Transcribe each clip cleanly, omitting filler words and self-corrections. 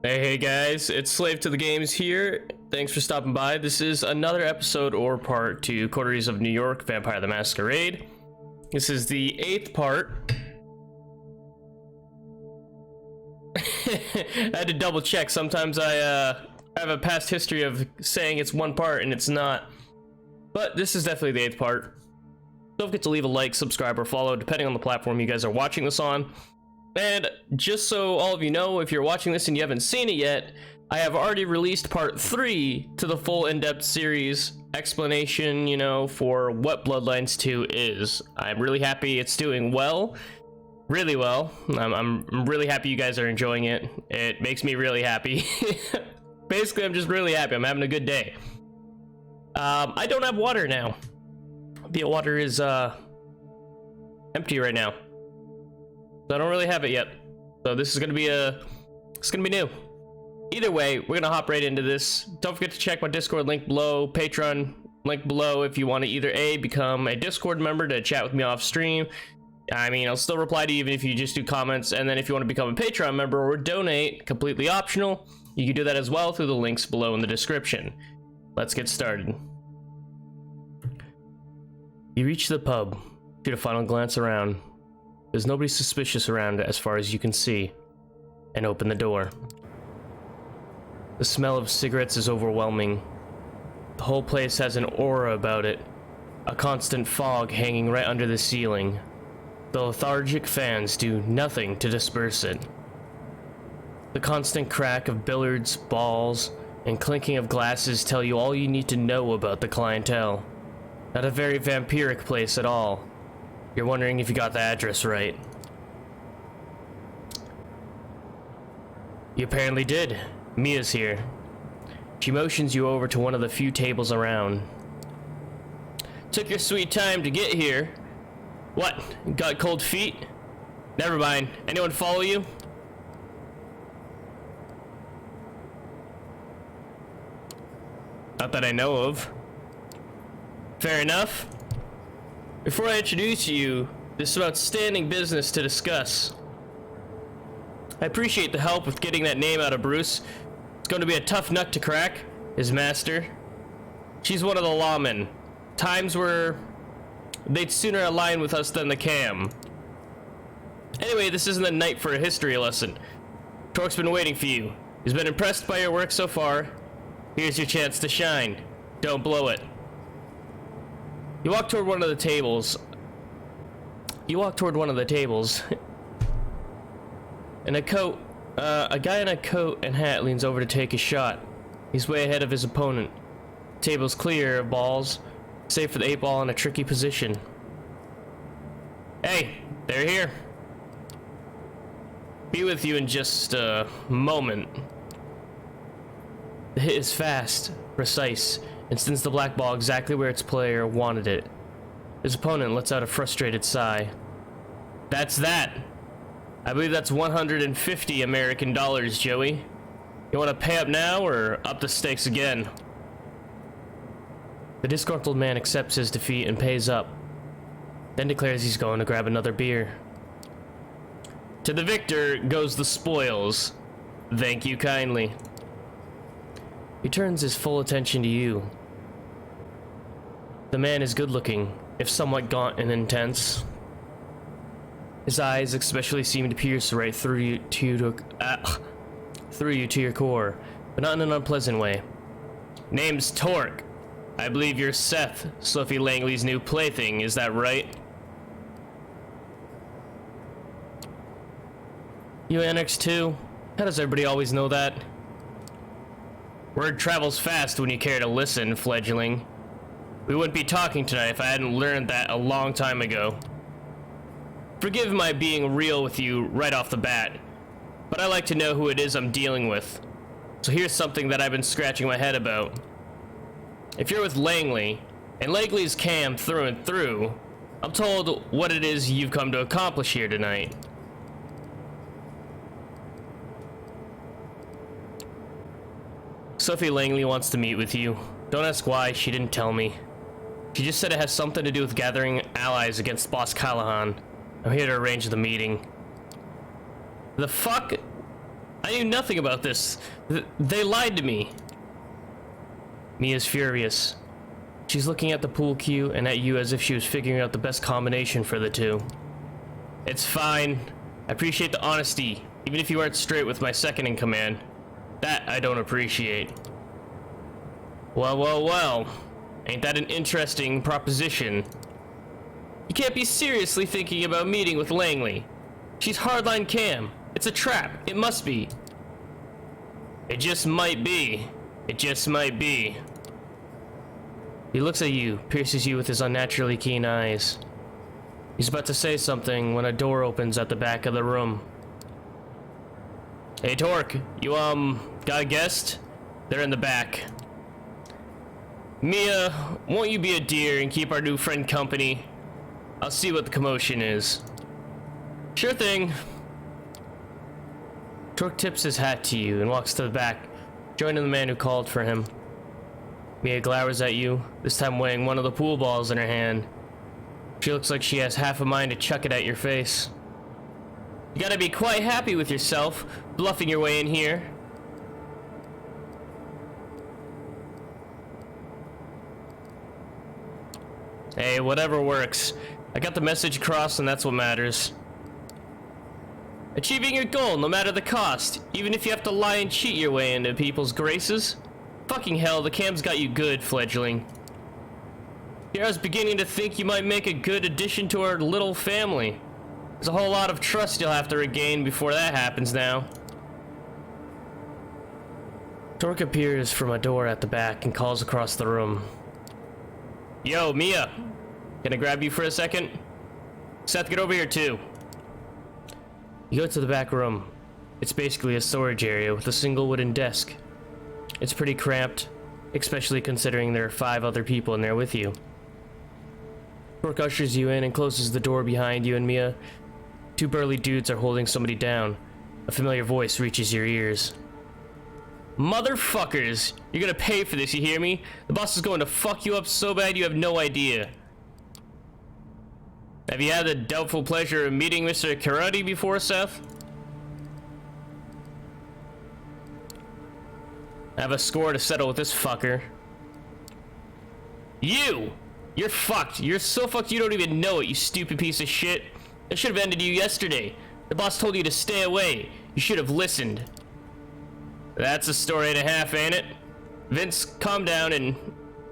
Hey guys, it's Slave to the Games here. Thanks for stopping by. This is another episode or part to Coteries of New York, Vampire the Masquerade. This is the 8th part. I had to double check. Sometimes I have a past history of saying it's one part and it's not. But this is definitely the 8th part. Don't forget to leave a like, subscribe, or follow, depending on the platform you guys are watching this on. And just so all of you know, if you're watching this and you haven't seen it yet, I have already released part 3 to the full in-depth series explanation, for what Bloodlines 2 is. I'm really happy it's doing well. Really well. I'm really happy you guys are enjoying it. It makes me really happy. Basically, I'm just really happy. I'm having a good day. I don't have water now. The water is empty right now. So I don't really have it yet. So this is gonna be new. Either way, we're gonna hop right into this. Don't forget to check my Discord link below, Patreon link below if you want to either A, become a Discord member to chat with me off stream. I mean, I'll still reply to you even if you just do comments, and then if you want to become a Patreon member or donate, completely optional, you can do that as well through the links below in the description. Let's get started. You reach the pub, shoot a final glance around. There's nobody suspicious around as far as you can see, and open the door. The smell of cigarettes is overwhelming. The whole place has an aura about it, a constant fog hanging right under the ceiling. The lethargic fans do nothing to disperse it. The constant crack of billiards, balls, and clinking of glasses tell you all you need to know about the clientele. Not a very vampiric place at all. You're wondering if you got the address right. You apparently did. Mia's here. She motions you over to one of the few tables around. Took your sweet time to get here. What? Got cold feet? Never mind. Anyone follow you? Not that I know of. Fair enough. Before I introduce you, there's some outstanding business to discuss. I appreciate the help with getting that name out of Bruce. It's going to be a tough nut to crack, his master. She's one of the lawmen. Times where they'd sooner align with us than the cam. Anyway, this isn't the night for a history lesson. Torque's been waiting for you. He's been impressed by your work so far. Here's your chance to shine. Don't blow it. You walk toward one of the tables. And a guy in a coat and hat leans over to take a shot. He's way ahead of his opponent. The table's clear of balls, save for the 8-ball in a tricky position. Hey, they're here. Be with you in just a moment. The hit is fast, precise, and sends the black ball exactly where its player wanted it. His opponent lets out a frustrated sigh. That's that. I believe that's 150 American dollars, Joey. You want to pay up now or up the stakes again? The disgruntled man accepts his defeat and pays up, then declares he's going to grab another beer. To the victor goes the spoils. Thank you kindly. He turns his full attention to you. The man is good-looking, if somewhat gaunt and intense. His eyes especially seem to pierce right through you to your core, but not in an unpleasant way. Name's Torque. I believe you're Seth, Sophie Langley's new plaything, is that right? You Annex too? How does everybody always know that? Word travels fast when you care to listen, fledgling. We wouldn't be talking tonight if I hadn't learned that a long time ago. Forgive my being real with you right off the bat, but I like to know who it is I'm dealing with. So here's something that I've been scratching my head about. If you're with Langley, and Langley's cam through and through, I'm told what it is you've come to accomplish here tonight. Sophie Langley wants to meet with you. Don't ask why, she didn't tell me. She just said it has something to do with gathering allies against Boss Callahan. I'm here to arrange the meeting. The fuck? I knew nothing about this. They lied to me. Mia's furious. She's looking at the pool cue and at you as if she was figuring out the best combination for the two. It's fine. I appreciate the honesty, even if you aren't straight with my second in command. That I don't appreciate. Well, well, well. Ain't that an interesting proposition? You can't be seriously thinking about meeting with Langley. She's hardline cam. It's a trap. It must be. It just might be. It just might be. He looks at you, pierces you with his unnaturally keen eyes. He's about to say something when a door opens at the back of the room. Hey, Torque, you, got a guest? They're in the back. Mia, won't you be a dear and keep our new friend company? I'll see what the commotion is. Sure thing. Torque tips his hat to you and walks to the back, joining the man who called for him. Mia glowers at you, this time weighing one of the pool balls in her hand. She looks like she has half a mind to chuck it at your face. You gotta be quite happy with yourself, bluffing your way in here. Hey, whatever works. I got the message across and that's what matters. Achieving your goal, no matter the cost, even if you have to lie and cheat your way into people's graces. Fucking hell, the cam's got you good, fledgling. Here I was beginning to think you might make a good addition to our little family. There's a whole lot of trust you'll have to regain before that happens now. Torque appears from a door at the back and calls across the room. Yo, Mia! Can I grab you for a second? Seth, get over here too. You go to the back room. It's basically a storage area with a single wooden desk. It's pretty cramped, especially considering there are 5 other people in there with you. Torque ushers you in and closes the door behind you and Mia. 2 burly dudes are holding somebody down. A familiar voice reaches your ears. Motherfuckers! You're gonna pay for this, you hear me? The boss is going to fuck you up so bad you have no idea. Have you had the doubtful pleasure of meeting Mr. Cardioid before, Seth? I have a score to settle with this fucker. You! You're fucked. You're so fucked you don't even know it, you stupid piece of shit. I should have ended you yesterday. The boss told you to stay away. You should have listened. That's a story and a half, ain't it? Vince, calm down and...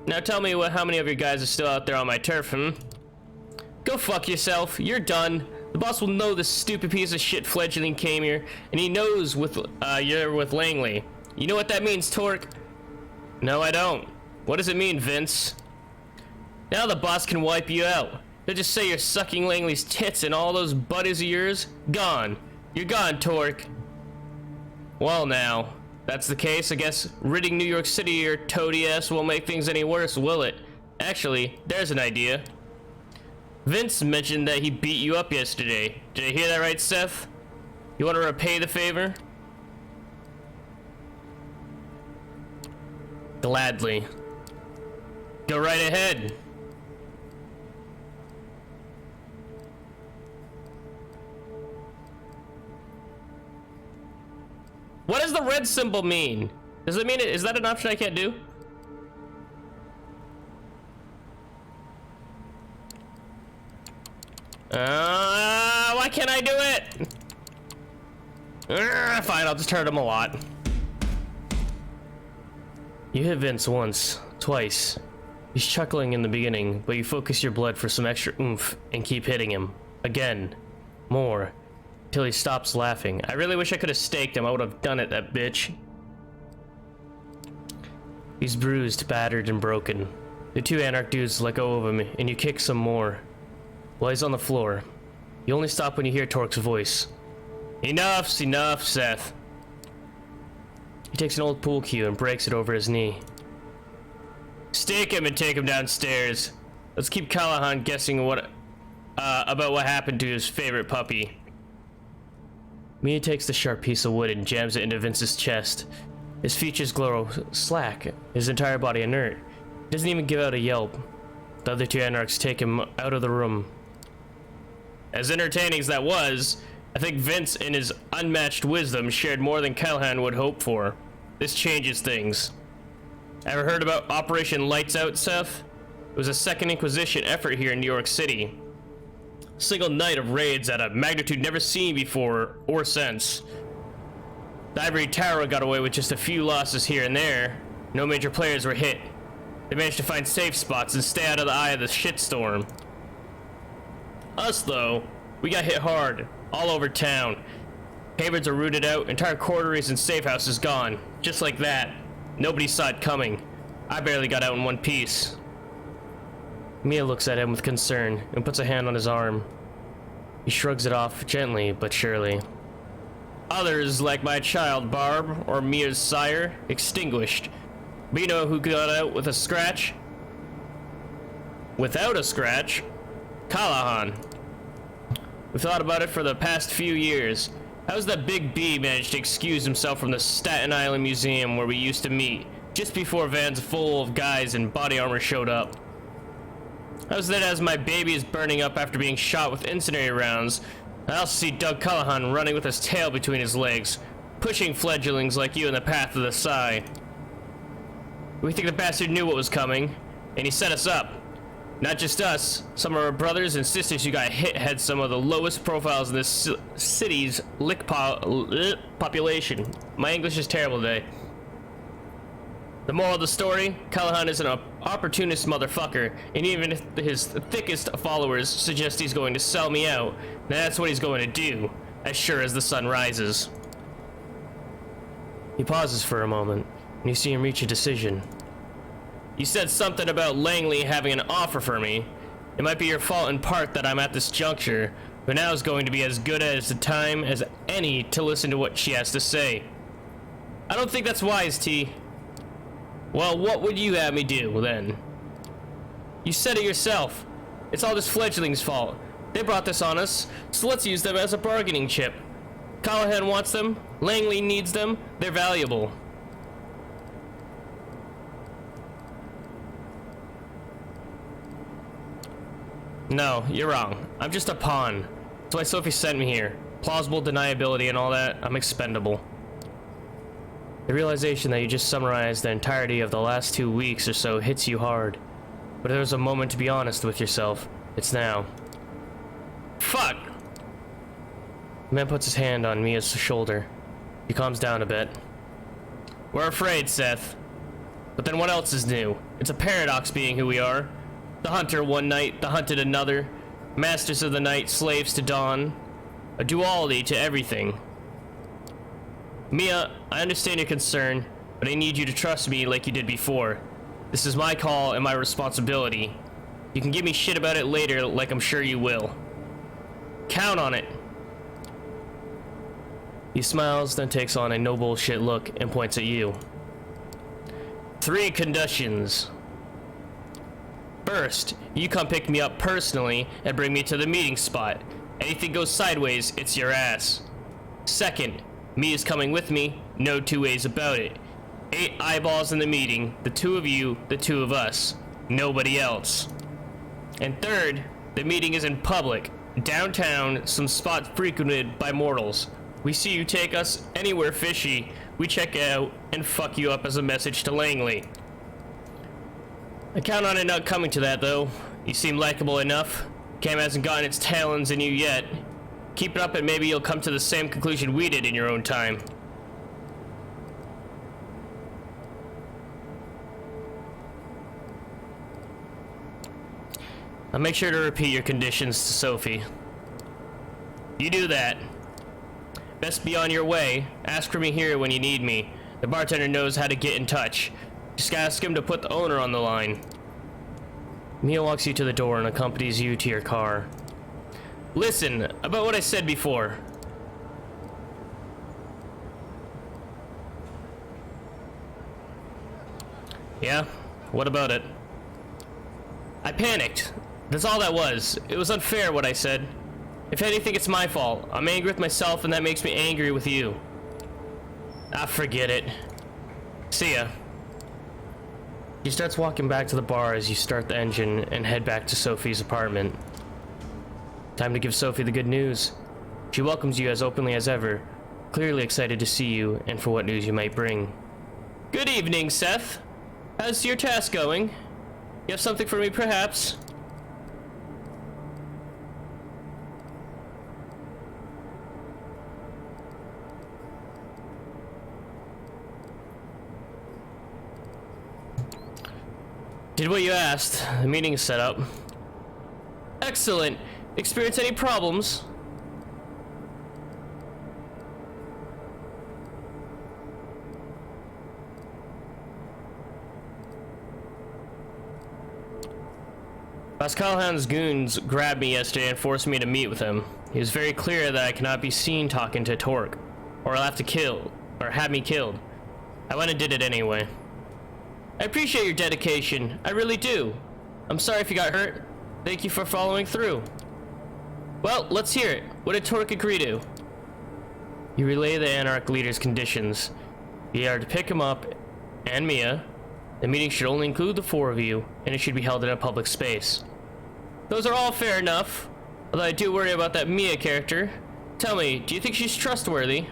Now tell me how many of your guys are still out there on my turf, Go fuck yourself. You're done. The boss will know this stupid piece of shit fledgling came here, and he knows you're with Langley. You know what that means, Torque? No, I don't. What does it mean, Vince? Now the boss can wipe you out. He'll just say you're sucking Langley's tits and all those buddies of yours, gone. You're gone, Torque. Well now, that's the case, I guess ridding New York City of your toady ass won't make things any worse, will it? Actually, there's an idea. Vince mentioned that he beat you up yesterday. Did I hear that right, Seth? You want to repay the favor? Gladly. Go right ahead. What does the red symbol mean? Does it mean is that an option I can't do? Why can't I do it? Fine, I'll just hurt him a lot. You hit Vince once, twice. He's chuckling in the beginning, but you focus your blood for some extra oomph and keep hitting him. Again. More. Till he stops laughing. I really wish I could have staked him. I would have done it, that bitch. He's bruised, battered, and broken. The 2 Anarch dudes let go of him, and you kick some more. While he's on the floor. You only stop when you hear Torque's voice. Enough's enough, Seth. He takes an old pool cue and breaks it over his knee. Stake him and take him downstairs. Let's keep Callahan guessing about what happened to his favorite puppy. Mia takes the sharp piece of wood and jams it into Vince's chest. His features glow slack, his entire body inert. He doesn't even give out a yelp. The other 2 Anarchs take him out of the room. As entertaining as that was, I think Vince, in his unmatched wisdom, shared more than Callahan would hope for. This changes things. Ever heard about Operation Lights Out, Seth? It was a Second Inquisition effort here in New York City. A single night of raids at a magnitude never seen before or since. The Ivory Tower got away with just a few losses here and there. No major players were hit. They managed to find safe spots and stay out of the eye of the shitstorm. Us, though, we got hit hard, all over town. Neighborhoods are rooted out, entire Coteries and safe houses gone. Just like that. Nobody saw it coming. I barely got out in one piece. Mia looks at him with concern and puts a hand on his arm. He shrugs it off gently but surely. Others, like my child Barb or Mia's sire, extinguished. But you know who got out with a scratch? Without a scratch? Callahan. We've thought about it for the past few years. How's that Big B managed to excuse himself from the Staten Island Museum where we used to meet, just before vans full of guys in body armor showed up? How's that as my baby is burning up after being shot with incendiary rounds, I also see Doug Callahan running with his tail between his legs, pushing fledglings like you in the path of the Psy. We think the bastard knew what was coming, and he set us up. Not just us, some of our brothers and sisters who got hit had some of the lowest profiles in this city's population. My English is terrible today. The moral of the story, Callahan is an opportunist motherfucker, and even if his thickest followers suggest he's going to sell me out, then that's what he's going to do, as sure as the sun rises. He pauses for a moment, and you see him reach a decision. You said something about Langley having an offer for me. It might be your fault in part that I'm at this juncture, but now is going to be as good as the time as any to listen to what she has to say. I don't think that's wise, T. Well, what would you have me do, then? You said it yourself. It's all this fledgling's fault. They brought this on us, so let's use them as a bargaining chip. Callahan wants them, Langley needs them, they're valuable. No, you're wrong. I'm just a pawn. That's why Sophie sent me here. Plausible deniability and all that, I'm expendable. The realization that you just summarized the entirety of the last 2 weeks or so hits you hard. But if there was a moment to be honest with yourself, it's now. Fuck! The man puts his hand on Mia's shoulder. He calms down a bit. We're afraid, Seth. But then what else is new? It's a paradox being who we are. The hunter one night, the hunted another. Masters of the night, slaves to dawn. A duality to everything. Mia, I understand your concern, but I need you to trust me like you did before. This is my call and my responsibility. You can give me shit about it later, like I'm sure you will. Count on it. He smiles, then takes on a no bullshit look and points at you. 3 conditions. First, you come pick me up personally and bring me to the meeting spot. Anything goes sideways, it's your ass. Second, me is coming with me, no 2 ways about it. 8 eyeballs in the meeting, the 2 of you, the 2 of us. Nobody else. And third, the meeting is in public, downtown, some spot frequented by mortals. We see you take us anywhere fishy, we check out and fuck you up as a message to Langley. I count on it not coming to that though. You seem likable enough. Cam hasn't gotten its talons in you yet. Keep it up and maybe you'll come to the same conclusion we did in your own time. I'll make sure to repeat your conditions to Sophie. You do that. Best be on your way. Ask for me here when you need me. The bartender knows how to get in touch. Just ask him to put the owner on the line. Mia walks you to the door and accompanies you to your car. Listen, about what I said before. Yeah? What about it? I panicked. That's all that was. It was unfair what I said. If anything, it's my fault. I'm angry with myself and that makes me angry with you. Ah, forget it. See ya. He starts walking back to the bar as you start the engine and head back to Sophie's apartment. Time to give Sophie the good news. She welcomes you as openly as ever, clearly excited to see you and for what news you might bring. Good evening, Seth. How's your task going? You have something for me, perhaps? Did what you asked. The meeting is set up. Excellent. Experience any problems? Pascalhan's goons grabbed me yesterday and forced me to meet with him. He was very clear that I cannot be seen talking to Torque, or I'll have to have me killed. I went and did it anyway. I appreciate your dedication, I really do. I'm sorry if you got hurt. Thank you for following through. Well, let's hear it. What did Torque agree to? You relay the Anarch leader's conditions. You are to pick him up, and Mia. The meeting should only include the four of you, and it should be held in a public space. Those are all fair enough, although I do worry about that Mia character. Tell me, do you think she's trustworthy?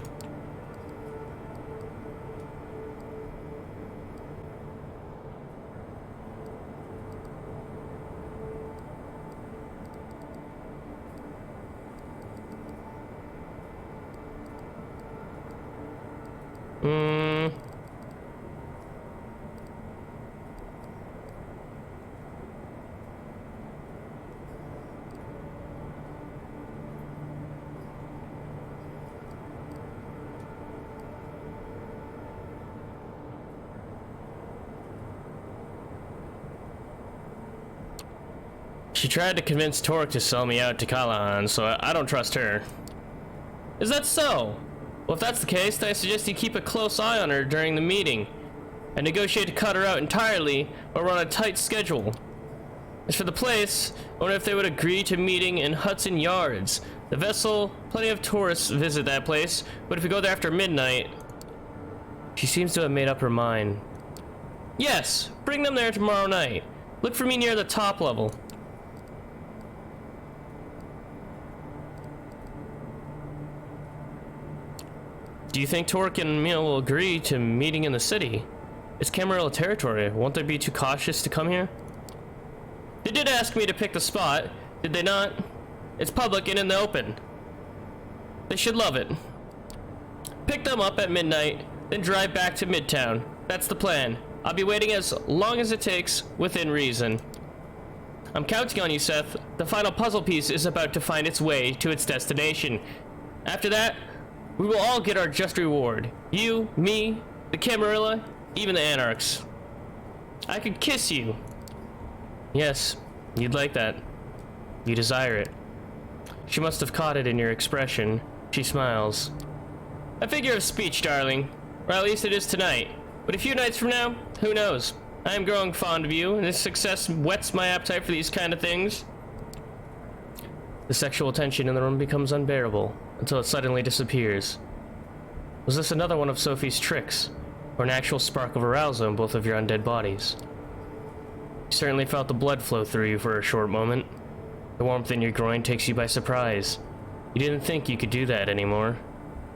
She tried to convince Torque to sell me out to Callahan, so I don't trust her. Is that so? Well, if that's the case, then I suggest you keep a close eye on her during the meeting, and negotiate to cut her out entirely, or run a tight schedule. As for the place, I wonder if they would agree to meeting in Hudson Yards. The vessel, plenty of tourists visit that place, but if we go there after midnight... She seems to have made up her mind. Yes, bring them there tomorrow night. Look for me near the top level. Do you think Torque and Mia will agree to meeting in the city? It's Camarilla territory. Won't they be too cautious to come here? They did ask me to pick the spot, did they not? It's public and in the open. They should love it. Pick them up at midnight, then drive back to Midtown. That's the plan. I'll be waiting as long as it takes, within reason. I'm counting on you, Seth. The final puzzle piece is about to find its way to its destination. After that, we will all get our just reward. You, me, the Camarilla, even the Anarchs. I could kiss you. Yes, you'd like that. You desire it. She must have caught it in your expression. She smiles. A figure of speech, darling. Or at least it is tonight. But a few nights from now, who knows? I am growing fond of you, and this success whets my appetite for these kind of things. The sexual tension in the room becomes unbearable, until it suddenly disappears. Was this another one of Sophie's tricks, or an actual spark of arousal in both of your undead bodies? You certainly felt the blood flow through you for a short moment. The warmth in your groin takes you by surprise. You didn't think you could do that anymore.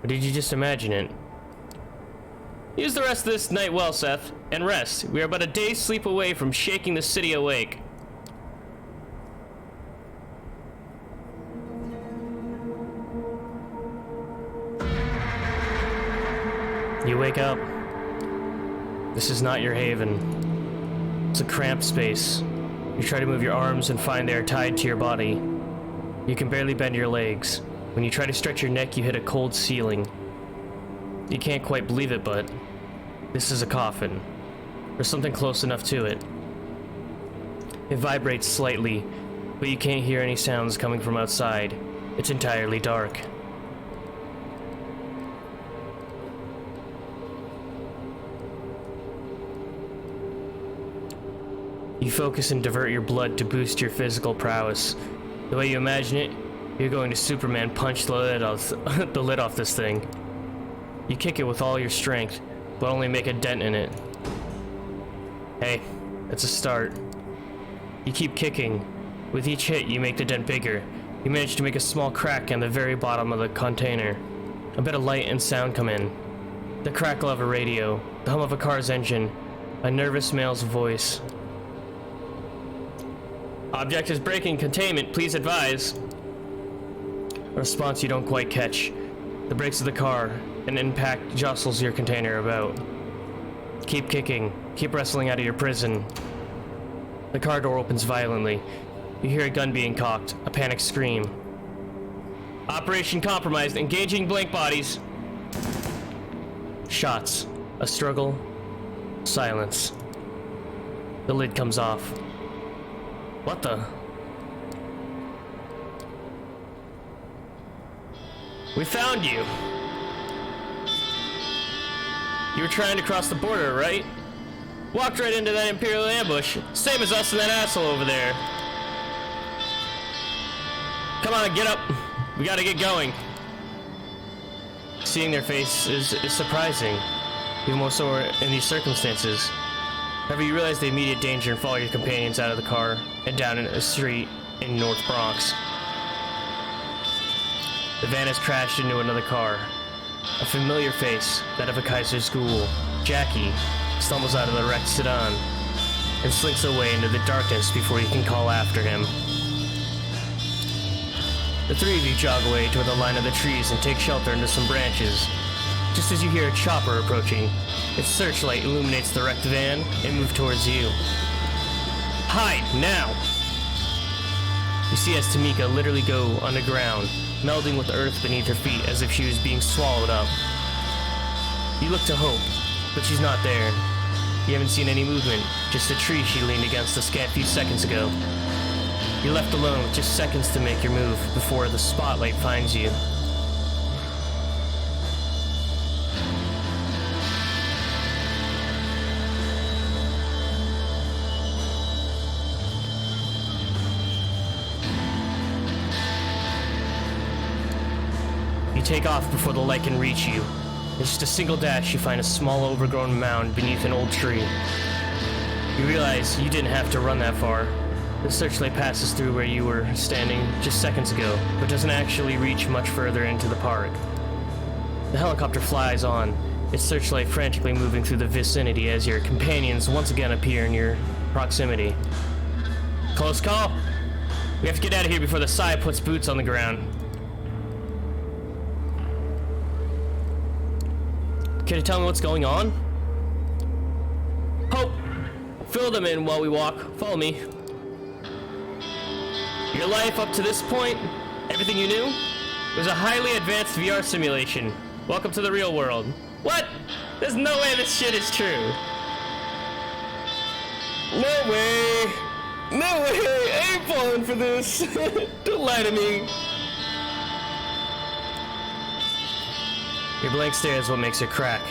Or did you just imagine it? Use the rest of this night well, Seth, and rest. We are but a day's sleep away from shaking the city awake. You wake up. This is not your haven. It's a cramped space. You try to move your arms and find they are tied to your body. You can barely bend your legs. When you try to stretch your neck, you hit a cold ceiling. You can't quite believe it, but this is a coffin. Or something close enough to it. It vibrates slightly, but you can't hear any sounds coming from outside. It's entirely dark. You focus and divert your blood to boost your physical prowess. The way you imagine it, you're going to Superman punch the lid off this thing. You kick it with all your strength, but only make a dent in it. Hey, that's a start. You keep kicking. With each hit, you make the dent bigger, You manage to make a small crack in the very bottom of the container. A bit of light and sound come in. The crackle of a radio, the hum of a car's engine, a nervous male's voice. Object is breaking containment, please advise. A response you don't quite catch. The brakes of the car, an impact jostles your container about. Keep kicking, keep wrestling out of your prison. The car door opens violently. You hear a gun being cocked, a panicked scream. Operation compromised, engaging blank bodies. Shots, a struggle, silence. The lid comes off. What the? We found you! You were trying to cross the border, right? Walked right into that Imperial ambush, same as us and that asshole over there. Come on, get up. We gotta get going. Seeing their faces is surprising, even more so in these circumstances. However, you realize the immediate danger and follow your companions out of the car and down a street in North Bronx. The van has crashed into another car. A familiar face, that of a Kaiser's ghoul, Jackie, stumbles out of the wrecked sedan and slinks away into the darkness before you can call after him. The three of you jog away toward the line of the trees and take shelter under some branches. Just as you hear a chopper approaching, its searchlight illuminates the wrecked van and moves towards you. Hide, now! You see as Tamika literally go underground, melding with the earth beneath her feet as if she was being swallowed up. You look to Hope, but she's not there. You haven't seen any movement, just a tree she leaned against a scant few seconds ago. You're left alone with just seconds to make your move before the spotlight finds you. You take off before the light can reach you. In just a single dash, you find a small overgrown mound beneath an old tree. You realize you didn't have to run that far. The searchlight passes through where you were standing just seconds ago, but doesn't actually reach much further into the park. The helicopter flies on, its searchlight frantically moving through the vicinity as your companions once again appear in your proximity. Close call. We have to get out of here before the Psy puts boots on the ground. Can you tell me what's going on? Hope, fill them in while we walk. Follow me. Your life up to this point, everything you knew, was a highly advanced VR simulation. Welcome to the real world. What? There's no way this shit is true. No way. No way. I ain't falling for this. Don't lie to me. Your blank stare is what makes it crack.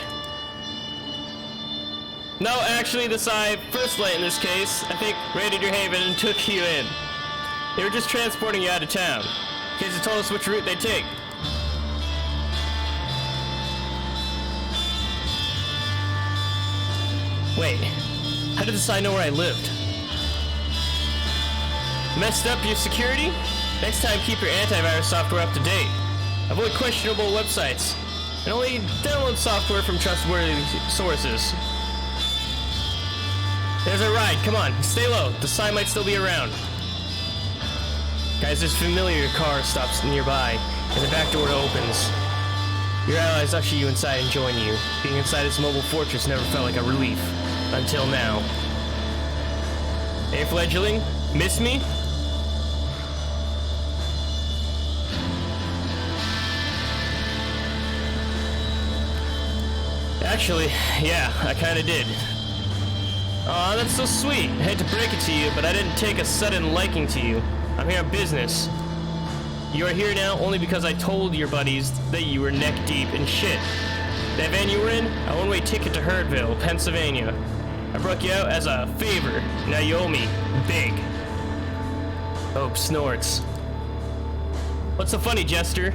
No, actually, the Psy first light in this case, I think, raided your haven and took you in. They were just transporting you out of town. Kids had told us which route they'd take. Wait, how did the Psy know where I lived? Messed up your security? Next time, keep your antivirus software up to date. Avoid questionable websites. And only download software from trustworthy sources. There's a ride, come on, stay low. The Psy might still be around. Guys, this familiar car stops nearby, and the back door opens. Your allies usher you inside and join you. Being inside this mobile fortress never felt like a relief. Until now. Hey, fledgling, miss me? Actually, yeah, I kinda did. Aw, that's so sweet. I hate to break it to you, but I didn't take a sudden liking to you. I'm here on business. You are here now only because I told your buddies that you were neck deep in shit. That van you were in, a one-way ticket to Hurdville, Pennsylvania. I broke you out as a favor. Now you owe me. Big. Hope snorts. What's so funny, Jester?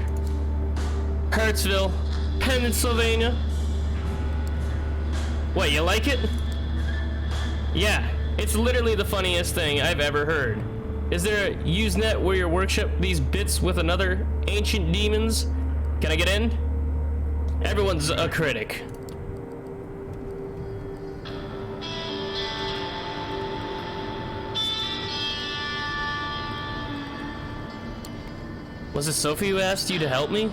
Hurtsville, Pennsylvania. What, you like it? Yeah, it's literally the funniest thing I've ever heard. Is there a Usenet where you workshop these bits with another ancient demons? Can I get in? Everyone's a critic. Was it Sophie who asked you to help me?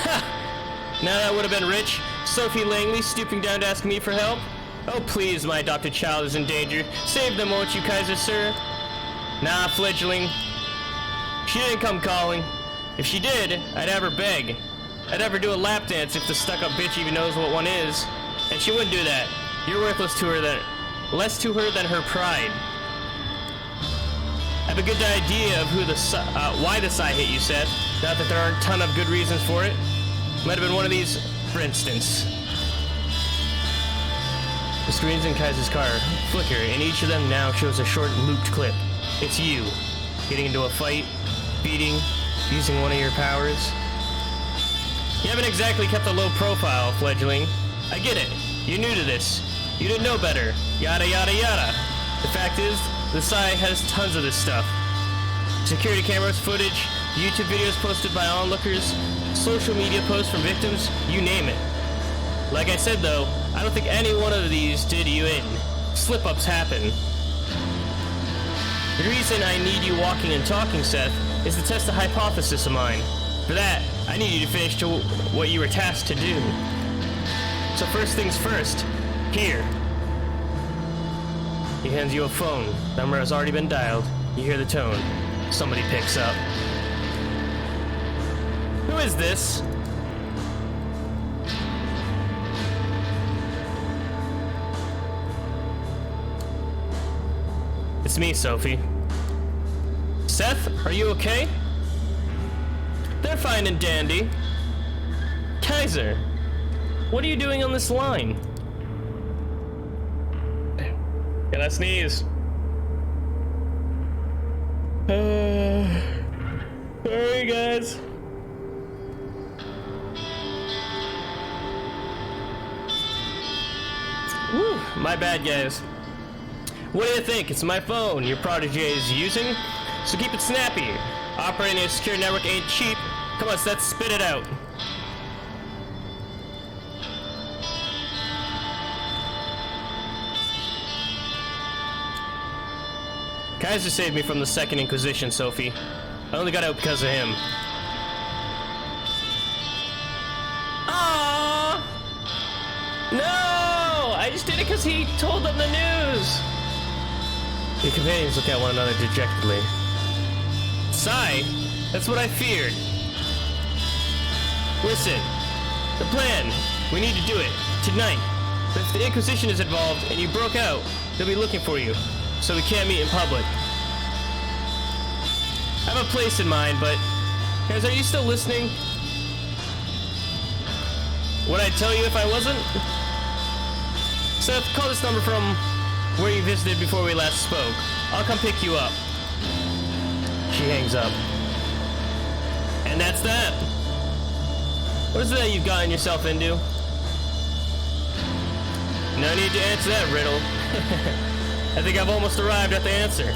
Ha! Now that would have been rich. Sophie Langley stooping down to ask me for help? Oh please, my adopted child is in danger. Save them, won't you, Kaiser, sir? Nah, fledgling. She didn't come calling. If she did, I'd have her beg. I'd have her do a lap dance if the stuck-up bitch even knows what one is. And she wouldn't do that. You're worthless to her less to her than her pride. I have a good idea of why the Psy hit you, Seth. Not that there aren't a ton of good reasons for it. Might have been one of these, for instance. The screens in Kaiser's car flicker, and each of them now shows a short looped clip. It's you, getting into a fight, beating, using one of your powers. You haven't exactly kept a low profile, fledgling. I get it. You're new to this. You didn't know better. Yada yada yada. The fact is, the Psy has tons of this stuff. Security cameras, footage, YouTube videos posted by onlookers, social media posts from victims, you name it. Like I said though, I don't think any one of these did you in. Slip-ups happen. The reason I need you walking and talking, Seth, is to test a hypothesis of mine. For that, I need you to finish to what you were tasked to do. So first things first, here. He hands you a phone. Number has already been dialed. You hear the tone. Somebody picks up. Who is this? It's me, Sophie. Seth, are you okay? They're fine and dandy. Kaiser, what are you doing on this line? Can I sneeze? Sorry, guys. Woo, my bad, guys. What do you think? It's my phone your protege is using, so keep it snappy. Operating a secure network ain't cheap. Come on, Seth, spit it out. Kaiser saved me from the Second Inquisition, Sophie. I only got out because of him. Aww! No! I just did it because he told them the news! Your companions look at one another dejectedly. Sigh? That's what I feared. Listen, the plan. We need to do it. Tonight. But if the Inquisition is involved and you broke out, they'll be looking for you. So we can't meet in public. I have a place in mind, but... Guys, are you still listening? Would I tell you if I wasn't? Seth, call this number from where you visited before we last spoke. I'll come pick you up. She hangs up. And that's that. What is it that you've gotten yourself into? No need to answer that riddle. I think I've almost arrived at the answer.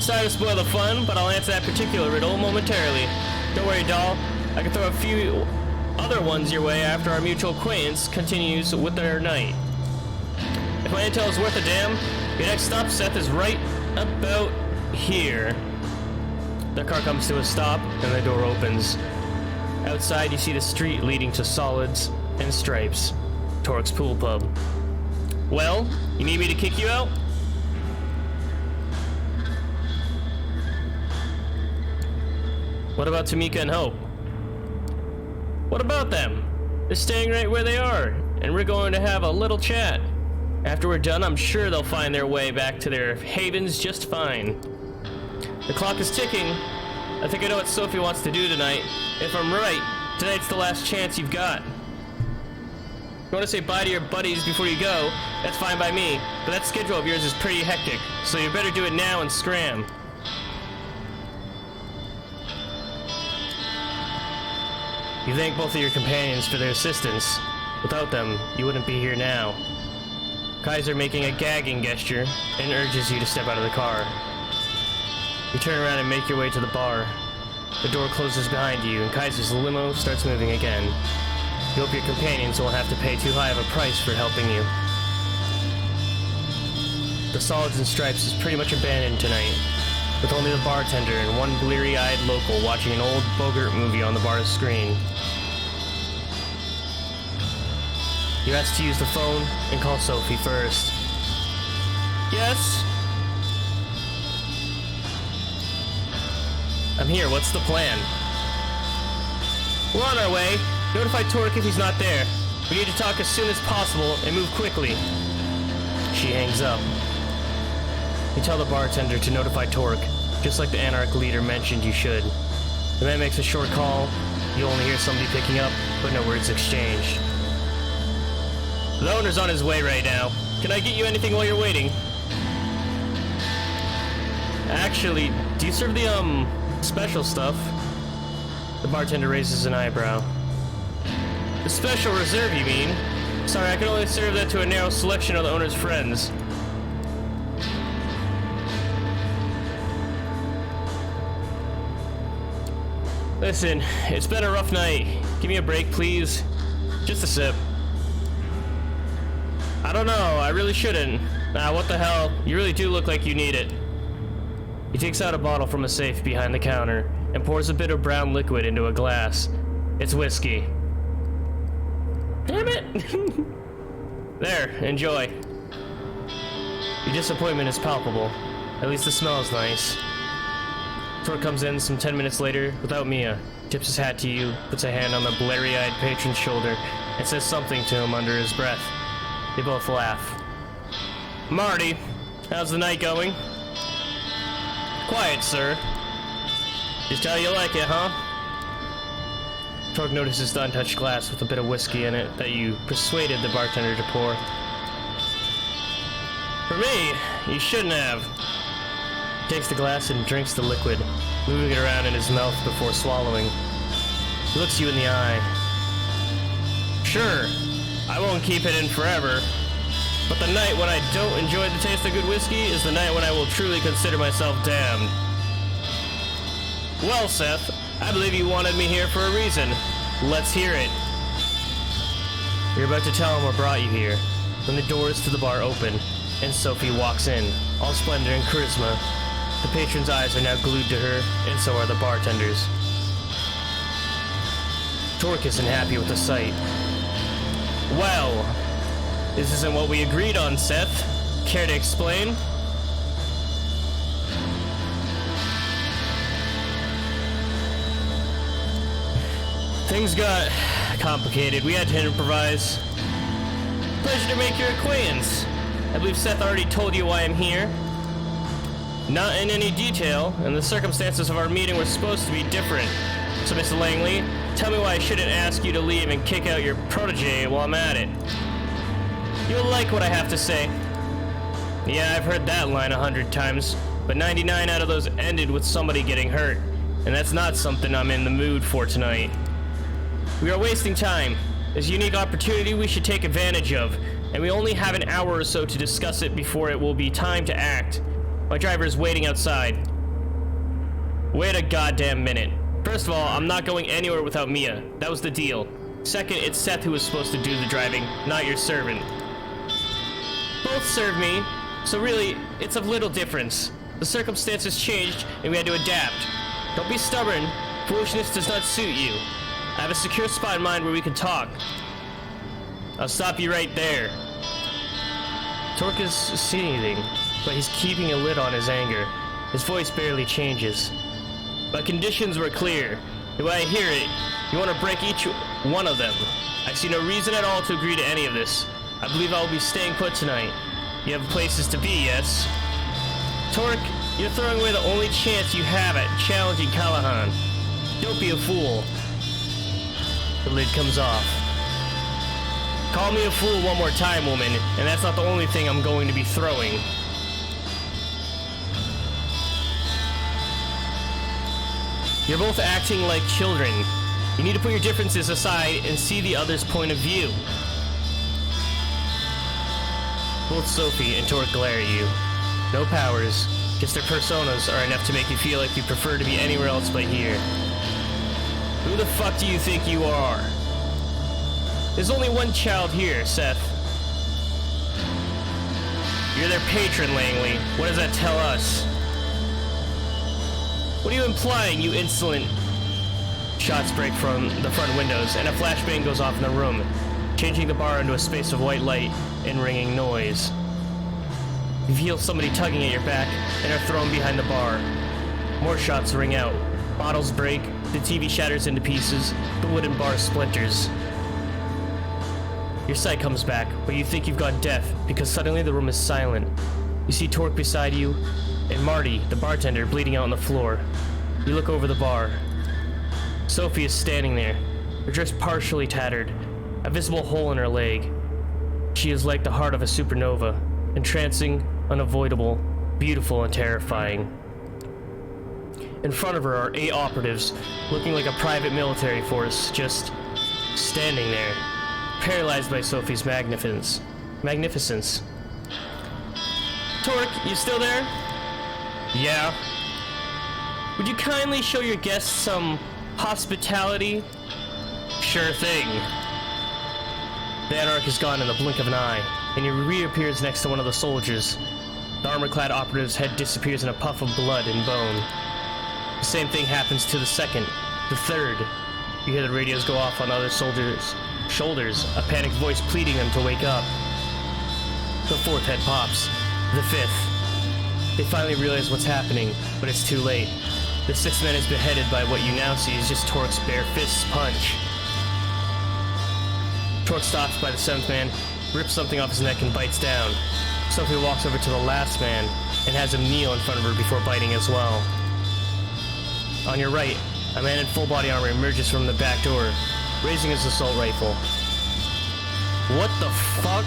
Sorry to spoil the fun, but I'll answer that particular riddle momentarily. Don't worry, doll. I can throw a few other ones your way after our mutual acquaintance continues with their night. If my intel is worth a damn, your next stop, Seth, is right about here. The car comes to a stop, and the door opens. Outside, you see the street leading to Solids and Stripes, Torque's Pool Pub. Well, you need me to kick you out? What about Tamika and Hope? What about them? They're staying right where they are, and we're going to have a little chat. After we're done, I'm sure they'll find their way back to their havens just fine. The clock is ticking. I think I know what Sophie wants to do tonight. If I'm right, tonight's the last chance you've got. You want to say bye to your buddies before you go, that's fine by me, but that schedule of yours is pretty hectic, so you better do it now and scram. You thank both of your companions for their assistance. Without them, you wouldn't be here now. Kaiser making a gagging gesture and urges you to step out of the car. You turn around and make your way to the bar. The door closes behind you and Kaiser's limo starts moving again. You hope your companions won't have to pay too high of a price for helping you. The Solids and Stripes is pretty much abandoned tonight, with only the bartender and one bleary-eyed local watching an old Bogart movie on the bar's screen. You ask to use the phone and call Sophie first. Yes? I'm here, what's the plan? We're on our way. Notify Torque if he's not there. We need to talk as soon as possible and move quickly. She hangs up. You tell the bartender to notify Torque, just like the Anarch leader mentioned you should. The man makes a short call. You only hear somebody picking up, but no words exchanged. The owner's on his way right now. Can I get you anything while you're waiting? Actually, do you serve the, special stuff? The bartender raises an eyebrow. The special reserve, you mean? Sorry, I can only serve that to a narrow selection of the owner's friends. Listen, it's been a rough night. Give me a break, please. Just a sip. I don't know, I really shouldn't. Nah, what the hell? You really do look like you need it. He takes out a bottle from a safe behind the counter and pours a bit of brown liquid into a glass. It's whiskey. Damn it! There, enjoy. Your disappointment is palpable. At least the smell is nice. Torque comes in some 10 minutes later without Mia, tips his hat to you, puts a hand on the bleary-eyed patron's shoulder, and says something to him under his breath. They both laugh. Marty, how's the night going? Quiet, sir. Just how you like it, huh? Torque notices the untouched glass with a bit of whiskey in it that you persuaded the bartender to pour. For me, you shouldn't have. He takes the glass and drinks the liquid, moving it around in his mouth before swallowing. He looks you in the eye. Sure, I won't keep it in forever, but the night when I don't enjoy the taste of good whiskey is the night when I will truly consider myself damned. Well, Seth, I believe you wanted me here for a reason. Let's hear it. You're about to tell him what brought you here, when the doors to the bar open, and Sophie walks in, all splendor and charisma. The patron's eyes are now glued to her, and so are the bartender's. Torque isn't happy with the sight. Well, this isn't what we agreed on, Seth. Care to explain? Things got complicated. We had to improvise. Pleasure to make your acquaintance. I believe Seth already told you why I'm here. Not in any detail, and the circumstances of our meeting were supposed to be different. So, Mr. Langley, tell me why I shouldn't ask you to leave and kick out your protege while I'm at it. You'll like what I have to say. Yeah, I've heard that line 100 times, but 99 out of those ended with somebody getting hurt, and that's not something I'm in the mood for tonight. We are wasting time. There's a unique opportunity we should take advantage of, and we only have an hour or so to discuss it before it will be time to act. My driver is waiting outside. Wait a goddamn minute. First of all, I'm not going anywhere without Mia. That was the deal. Second, it's Seth who was supposed to do the driving, not your servant. Both serve me, so really, it's of little difference. The circumstances changed, and we had to adapt. Don't be stubborn. Foolishness does not suit you. I have a secure spot in mind where we can talk. I'll stop you right there. Torque is seething, but he's keeping a lid on his anger. His voice barely changes. My conditions were clear. The way I hear it, you want to break each one of them. I see no reason at all to agree to any of this. I believe I will be staying put tonight. You have places to be, yes? Torque, you're throwing away the only chance you have at challenging Callahan. Don't be a fool. The lid comes off. Call me a fool one more time, woman, and that's not the only thing I'm going to be throwing. You're both acting like children. You need to put your differences aside and see the other's point of view. Both Sophie and Torque glare at you. No powers, just their personas are enough to make you feel like you prefer to be anywhere else but here. Who the fuck do you think you are? There's only one child here, Seth. You're their patron, Langley. What does that tell us? What are you implying, you insolent? Shots break from the front windows, and a flashbang goes off in the room, changing the bar into a space of white light and ringing noise. You feel somebody tugging at your back and are thrown behind the bar. More shots ring out. Bottles break, the TV shatters into pieces, the wooden bar splinters. Your sight comes back, but you think you've gone deaf because suddenly the room is silent. You see Torque beside you, and Marty, the bartender, bleeding out on the floor. You look over the bar. Sophie is standing there, her dress partially tattered, a visible hole in her leg. She is like the heart of a supernova, entrancing, unavoidable, beautiful, and terrifying. In front of her are 8 operatives, looking like a private military force, just standing there, paralyzed by Sophie's magnificence. Torque, you still there? Yeah. Would you kindly show your guests some hospitality? Sure thing. The Anarch is gone in the blink of an eye, and he reappears next to one of the soldiers. The armor-clad operative's head disappears in a puff of blood and bone. The same thing happens to the second, the third. You hear the radios go off on the other soldiers' shoulders, a panicked voice pleading them to wake up. The fourth head pops. The fifth. They finally realize what's happening, but it's too late. The sixth man is beheaded by what you now see is just Torque's bare fist's punch. Torque stops by the seventh man, rips something off his neck and bites down. Sophie walks over to the last man and has him kneel in front of her before biting as well. On your right, a man in full body armor emerges from the back door, raising his assault rifle. What the fuck?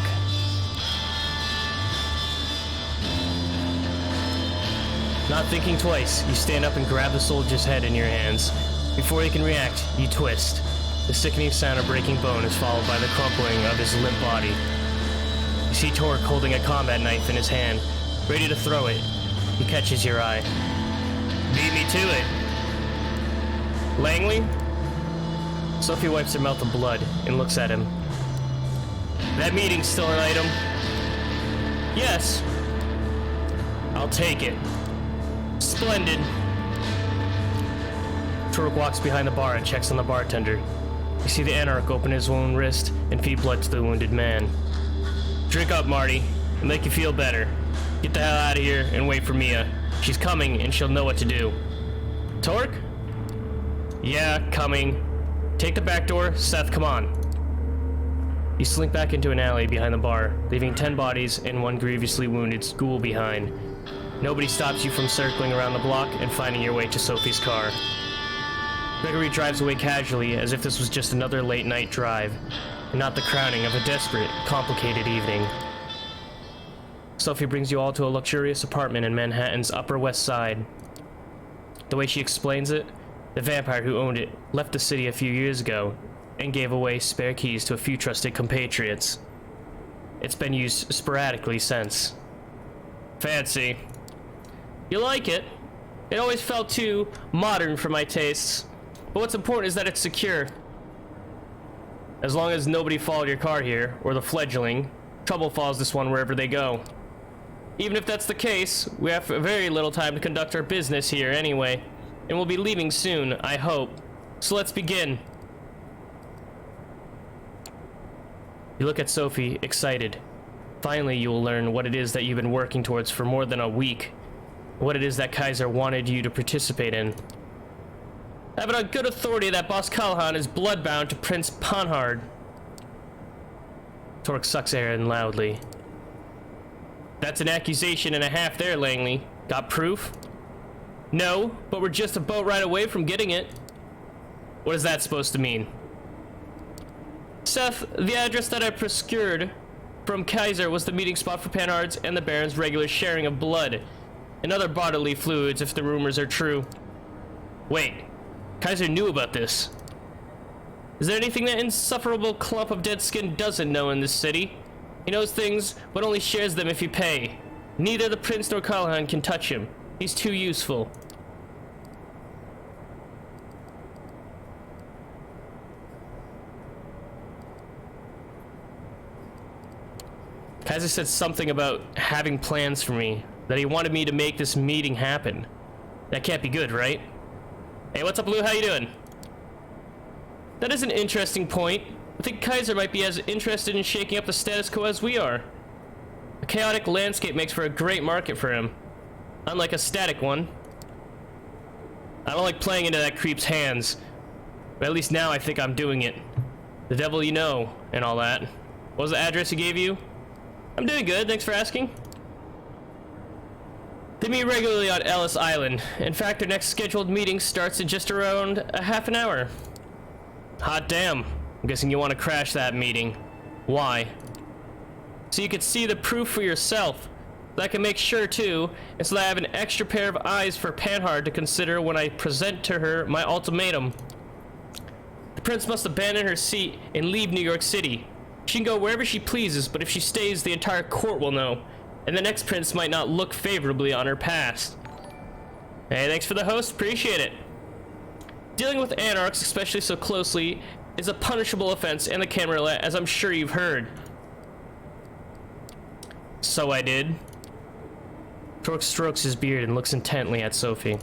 Not thinking twice, you stand up and grab the soldier's head in your hands. Before he can react, you twist. The sickening sound of breaking bone is followed by the crumpling of his limp body. You see Torque holding a combat knife in his hand, ready to throw it. He catches your eye. Beat me to it. Langley? Sophie wipes her mouth of blood and looks at him. That meeting's still an item? Yes. I'll take it. Splendid. Torque walks behind the bar and checks on the bartender. You see the Anarch open his own wrist and feed blood to the wounded man. Drink up, Marty. It'll make you feel better. Get the hell out of here and wait for Mia. She's coming and she'll know what to do. Torque? Yeah, coming. Take the back door. Seth, come on. You slink back into an alley behind the bar, leaving 10 bodies and 1 grievously wounded ghoul behind. Nobody stops you from circling around the block and finding your way to Sophie's car. Gregory drives away casually as if this was just another late-night drive, and not the crowning of a desperate, complicated evening. Sophie brings you all to a luxurious apartment in Manhattan's Upper West Side. The way she explains it, the vampire who owned it left the city a few years ago and gave away spare keys to a few trusted compatriots. It's been used sporadically since. Fancy. You like it? It always felt too modern for my tastes. But what's important is that it's secure. As long as nobody followed your car here, or the fledgling, trouble follows this one wherever they go. Even if that's the case, we have very little time to conduct our business here anyway. And we'll be leaving soon, I hope. So let's begin. You look at Sophie, excited. Finally, you will learn what it is that you've been working towards for more than a week. What it is that Kaiser wanted you to participate in. I have it on good authority that Boss Callahan is bloodbound to Prince Panhard. Torque sucks air in loudly. That's an accusation and a half there, Langley. Got proof? No, but we're just a boat ride away from getting it. What is that supposed to mean? Seth, the address that I procured from Kaiser was the meeting spot for Panhard's and the Baron's regular sharing of blood and other bodily fluids if the rumors are true. Wait, Kaiser knew about this. Is there anything that insufferable clump of dead skin doesn't know in this city? He knows things, but only shares them if you pay. Neither the prince nor Callahan can touch him. He's too useful. Kaiser said something about having plans for me, that he wanted me to make this meeting happen. That can't be good, right? Hey, what's up, Lou? How you doing? That is an interesting point. I think Kaiser might be as interested in shaking up the status quo as we are. A chaotic landscape makes for a great market for him, unlike a static one. I don't like playing into that creep's hands, but at least now I think I'm doing it. The devil you know, and all that. What was the address he gave you? I'm doing good, thanks for asking. They meet regularly on Ellis Island. In fact, their next scheduled meeting starts in just around a half an hour. Hot damn. I'm guessing you want to crash that meeting. Why? So you can see the proof for yourself. So I can make sure too, and so that I have an extra pair of eyes for Panhard to consider when I present to her my ultimatum. The prince must abandon her seat and leave New York City. She can go wherever she pleases, but if she stays, the entire court will know, and the next prince might not look favorably on her past. Hey, thanks for the host, appreciate it. Dealing with anarchs, especially so closely, is a punishable offense in the Camarilla, as I'm sure you've heard. So I did. Torque strokes his beard and looks intently at Sophie.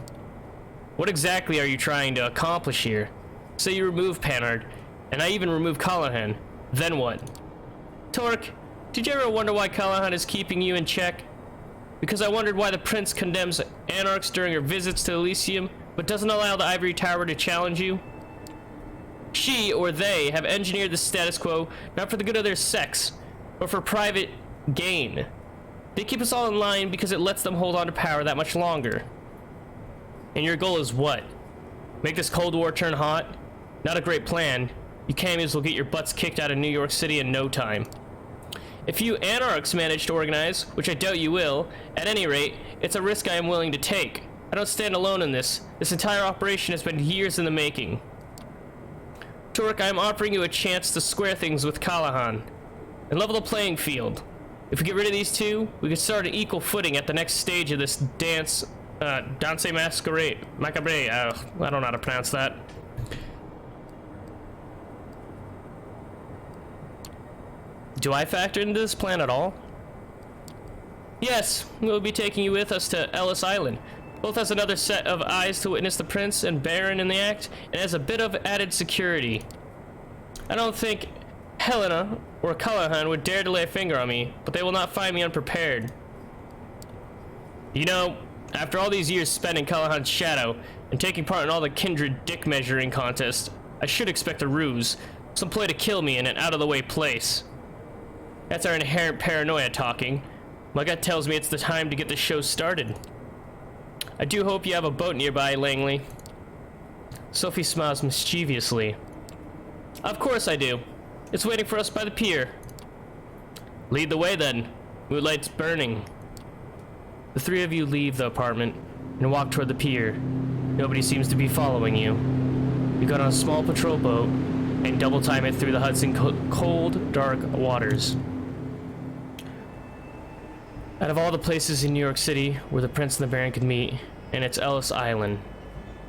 What exactly are you trying to accomplish here? Say you remove Panhard, and I even remove Callahan. Then what? Torque, did you ever wonder why Callahan is keeping you in check? Because I wondered why the prince condemns anarchs during her visits to Elysium, but doesn't allow the Ivory Tower to challenge you? She, or they, have engineered the status quo not for the good of their sex, but for private gain. They keep us all in line because it lets them hold on to power that much longer. And your goal is what? Make this Cold War turn hot? Not a great plan. You cameos will get your butts kicked out of New York City in no time. If you anarchs manage to organize, which I doubt you will, at any rate, it's a risk I am willing to take. I don't stand alone in this. This entire operation has been years in the making. Torque, I am offering you a chance to square things with Callahan and level the playing field. If we get rid of these two, we can start at equal footing at the next stage of this dance, Masquerade. I don't know how to pronounce that. Do I factor into this plan at all? Yes, we'll be taking you with us to Ellis Island. Both has another set of eyes to witness the prince and baron in the act, and has a bit of added security. I don't think Helena or Callahan would dare to lay a finger on me, but they will not find me unprepared. You know, after all these years spent in Callahan's shadow, and taking part in all the kindred dick measuring contests, I should expect a ruse, some ploy to kill me in an out-of-the-way place. That's our inherent paranoia talking. My gut tells me it's the time to get the show started. I do hope you have a boat nearby, Langley. Sophie smiles mischievously. Of course I do. It's waiting for us by the pier. Lead the way then. Moonlight's burning. The three of you leave the apartment and walk toward the pier. Nobody seems to be following you. You got on a small patrol boat and double time it through the Hudson cold, dark waters. Out of all the places in New York City where the Prince and the Baron could meet, and it's Ellis Island,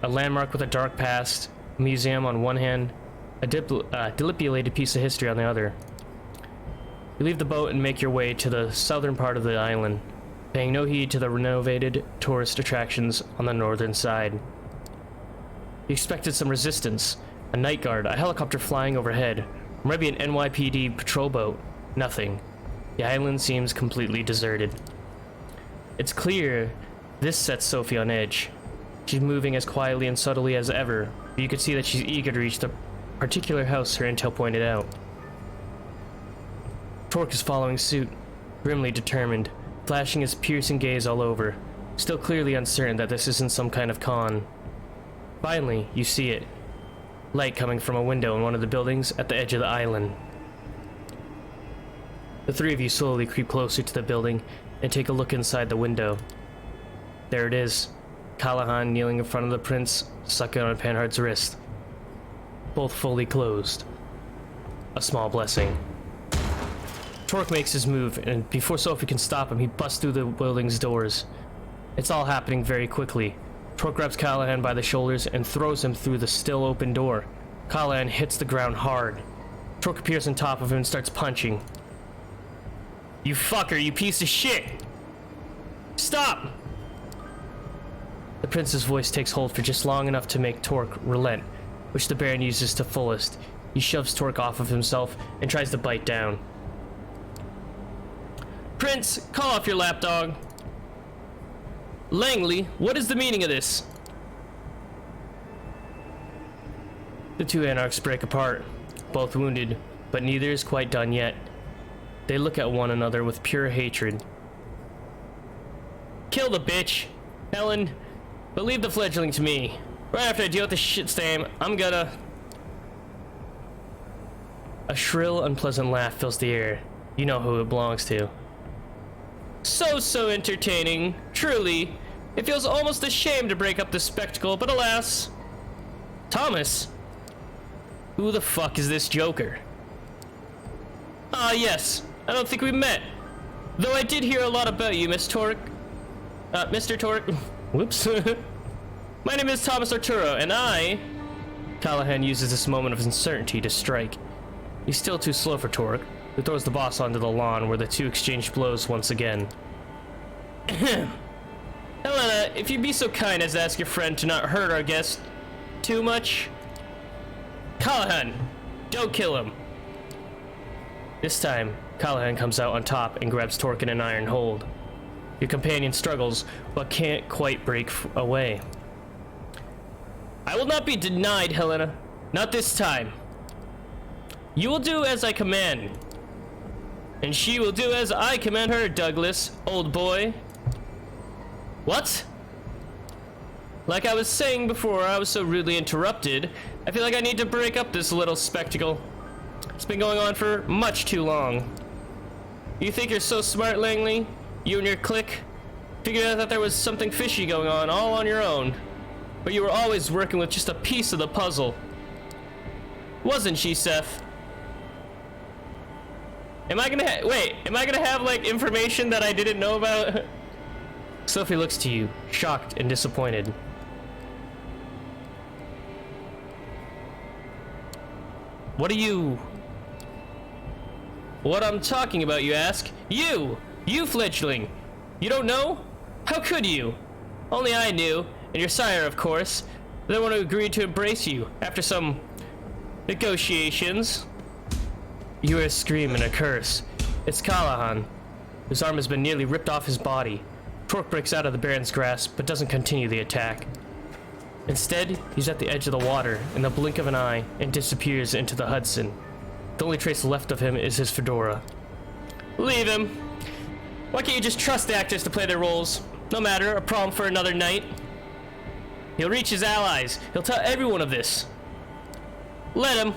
a landmark with a dark past, a museum on one hand, a dilapidated piece of history on the other. You leave the boat and make your way to the southern part of the island, paying no heed to the renovated tourist attractions on the northern side. You expected some resistance, a night guard, a helicopter flying overhead, or maybe an NYPD patrol boat. Nothing. The island seems completely deserted. It's clear this sets Sophie on edge. She's moving as quietly and subtly as ever, but you can see that she's eager to reach the particular house her intel pointed out. Torque is following suit, grimly determined, flashing his piercing gaze all over, still clearly uncertain that this isn't some kind of con. Finally, you see it. Light coming from a window in one of the buildings at the edge of the island. The three of you slowly creep closer to the building and take a look inside the window. There it is, Callahan kneeling in front of the prince, sucking on Panhard's wrist. Both fully closed. A small blessing. Torque makes his move, and before Sophie can stop him, he busts through the building's doors. It's all happening very quickly. Torque grabs Callahan by the shoulders and throws him through the still open door. Callahan hits the ground hard. Torque appears on top of him and starts punching. You fucker, you piece of shit! Stop! The prince's voice takes hold for just long enough to make Torque relent, which the Baron uses to fullest. He shoves Torque off of himself and tries to bite down. Prince, call off your lapdog. Langley, what is the meaning of this? The two anarchs break apart, both wounded, but neither is quite done yet. They look at one another with pure hatred. Kill the bitch, Helen, but leave the fledgling to me. Right after I deal with this shit stain, I'm gonna... A shrill, unpleasant laugh fills the air. You know who it belongs to. So entertaining, truly. It feels almost a shame to break up this spectacle, but alas. Thomas? Who the fuck is this joker? Ah, yes. I don't think we met. Though I did hear a lot about you, Mr. Torque. Whoops. My name is Thomas Arturo, and I... Callahan uses this moment of uncertainty to strike. He's still too slow for Torque, who throws the boss onto the lawn where the two exchange blows once again. Helena, if you'd be so kind as to ask your friend to not hurt our guest too much. Callahan, don't kill him. This time, Callahan comes out on top and grabs Torque in an iron hold. Your companion struggles, but can't quite break away. I will not be denied, Helena. Not this time. You will do as I command. And she will do as I command her, Douglas, old boy. What? Like I was saying before I was so rudely interrupted, I feel like I need to break up this little spectacle. It's been going on for much too long. You think you're so smart, Langley? You and your clique? Figured out that there was something fishy going on all on your own. But you were always working with just a piece of the puzzle. Wasn't she, Seth? Am I gonna have like information that I didn't know about? Sophie looks to you, shocked and disappointed. What I'm talking about, you ask? You fledgling! You don't know? How could you? Only I knew, and your sire, of course. The one who agreed to embrace you after some negotiations. You hear a scream and a curse. It's Callahan, whose arm has been nearly ripped off his body. Torque breaks out of the Baron's grasp, but doesn't continue the attack. Instead, he's at the edge of the water in the blink of an eye and disappears into the Hudson. The only trace left of him is his fedora. Leave him. Why can't you just trust the actors to play their roles? No matter, a problem for another night. He'll reach his allies. He'll tell everyone of this. Let him.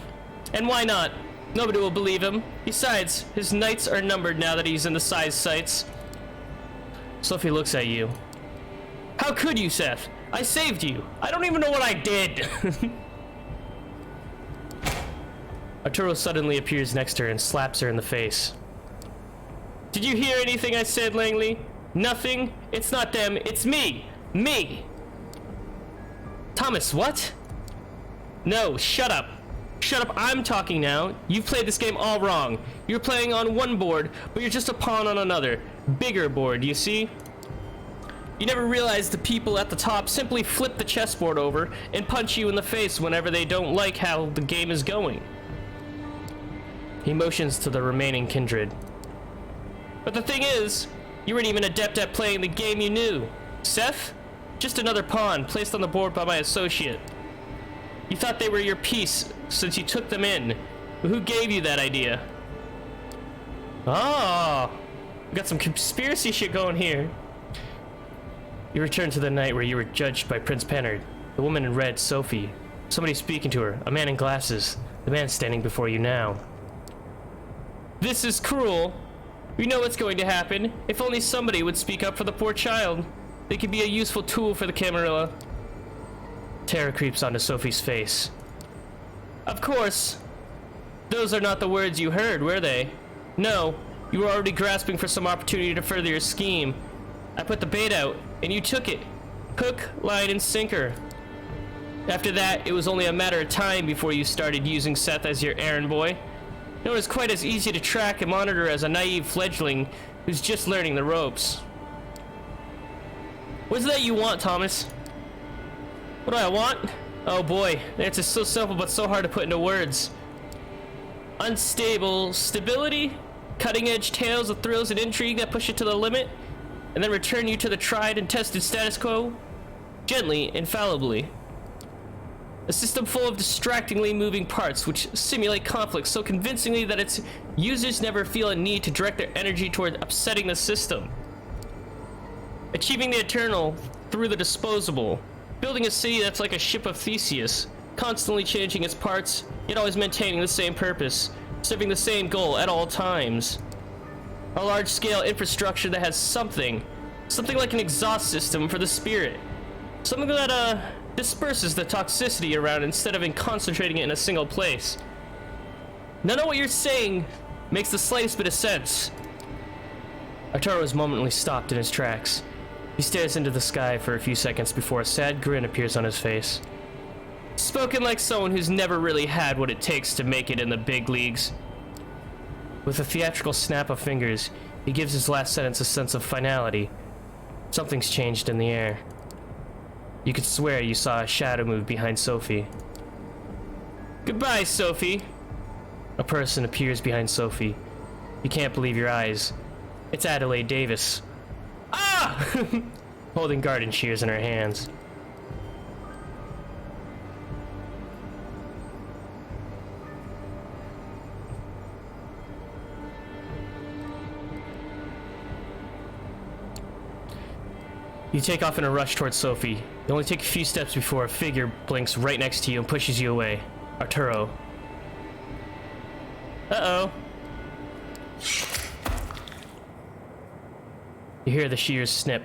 And why not? Nobody will believe him. Besides, his nights are numbered now that he's in the size sights. Sophie looks at you. How could you, Seth? I saved you. I don't even know what I did. Arturo suddenly appears next to her and slaps her in the face. Did you hear anything I said, Langley? Nothing? It's not them, it's me! Me! Thomas, what? No, shut up. Shut up, I'm talking now. You've played this game all wrong. You're playing on one board, but you're just a pawn on another. Bigger board, you see? You never realize the people at the top simply flip the chessboard over and punch you in the face whenever they don't like how the game is going. He motions to the remaining kindred. But the thing is, you weren't even adept at playing the game you knew. Seth? Just another pawn placed on the board by my associate. You thought they were your piece since you took them in. But who gave you that idea? Oh, we got some conspiracy shit going here. You return to the night where you were judged by Prince Pennard, the woman in red, Sophie, somebody speaking to her, a man in glasses, the man standing before you now. This is cruel. We know what's going to happen. If only somebody would speak up for the poor child. They could be a useful tool for the Camarilla. Terror creeps onto Sophie's face. Of course. Those are not the words you heard, were they? No, You were already grasping for some opportunity to further your scheme. I put the bait out, and you took it. Hook, line, and sinker. After that, it was only a matter of time before you started using Seth as your errand boy. No one is quite as easy to track and monitor as a naive fledgling who's just learning the ropes. What's that you want, Thomas? What do I want? Oh boy, the answer's so simple but so hard to put into words. Unstable stability, cutting-edge tales of thrills and intrigue that push it to the limit, and then return you to the tried and tested status quo, gently, infallibly. A system full of distractingly moving parts which simulate conflict so convincingly that its users never feel a need to direct their energy toward upsetting the system. Achieving the eternal through the disposable. Building a city that's like a ship of Theseus, constantly changing its parts, yet always maintaining the same purpose, serving the same goal at all times. A large-scale infrastructure that has something like an exhaust system for the spirit. Something that, disperses the toxicity around instead of concentrating it in a single place. None of what you're saying makes the slightest bit of sense. Arturo is momently stopped in his tracks. He stares into the sky for a few seconds before a sad grin appears on his face. Spoken like someone who's never really had what it takes to make it in the big leagues. With a theatrical snap of fingers, he gives his last sentence a sense of finality. Something's changed in the air. You could swear you saw a shadow move behind Sophie. Goodbye, Sophie. A person appears behind Sophie. You can't believe your eyes. It's Adelaide Davis. Ah! Holding garden shears in her hands. You take off in a rush towards Sophie. You only take a few steps before a figure blinks right next to you and pushes you away. Arturo. Uh-oh. You hear the shears snip.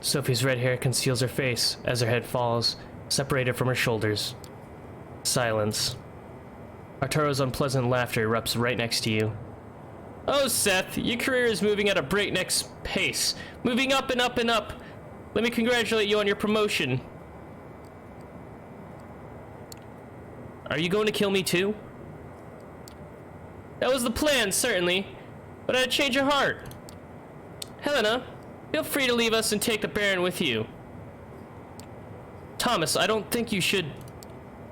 Sophie's red hair conceals her face as her head falls, separated from her shoulders. Silence. Arturo's unpleasant laughter erupts right next to you. Oh, Seth, your career is moving at a breakneck pace. Moving up and up and up. Let me congratulate you on your promotion. Are you going to kill me too? That was the plan, certainly. But I had a change of heart. Helena, feel free to leave us and take the Baron with you. Thomas, I don't think you should...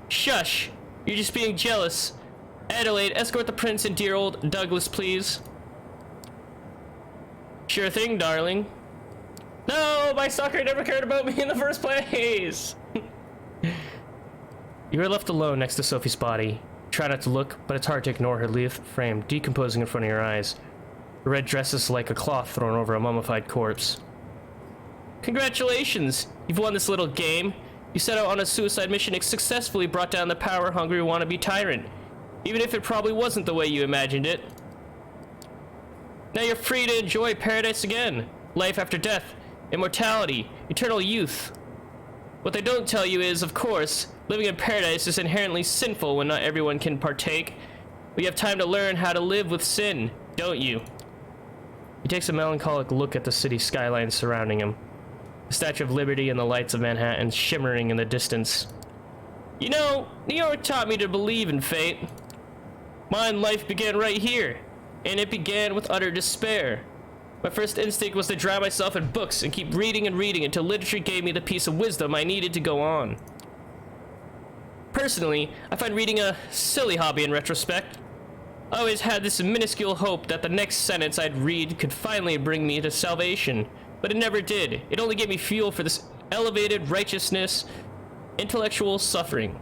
Shush! You're just being jealous. Adelaide, escort the prince and dear old Douglas, please. Sure thing, darling. No, my stalker never cared about me in the first place! You are left alone next to Sophie's body. Try not to look, but it's hard to ignore her lithe frame decomposing in front of your eyes. Her red dress is like a cloth thrown over a mummified corpse. Congratulations! You've won this little game. You set out on a suicide mission and successfully brought down the power-hungry wannabe tyrant. Even if it probably wasn't the way you imagined it. Now you're free to enjoy paradise again. Life after death. Immortality. Eternal youth. What they don't tell you is, of course, living in paradise is inherently sinful when not everyone can partake. But you have time to learn how to live with sin, don't you? He takes a melancholic look at the city skyline surrounding him. The Statue of Liberty and the lights of Manhattan shimmering in the distance. You know, New York taught me to believe in fate. Mine life began right here, and it began with utter despair. My first instinct was to drown myself in books and keep reading and reading until literature gave me the piece of wisdom I needed to go on. Personally, I find reading a silly hobby in retrospect. I always had this minuscule hope that the next sentence I'd read could finally bring me to salvation, but it never did. It only gave me fuel for this elevated righteousness, intellectual suffering.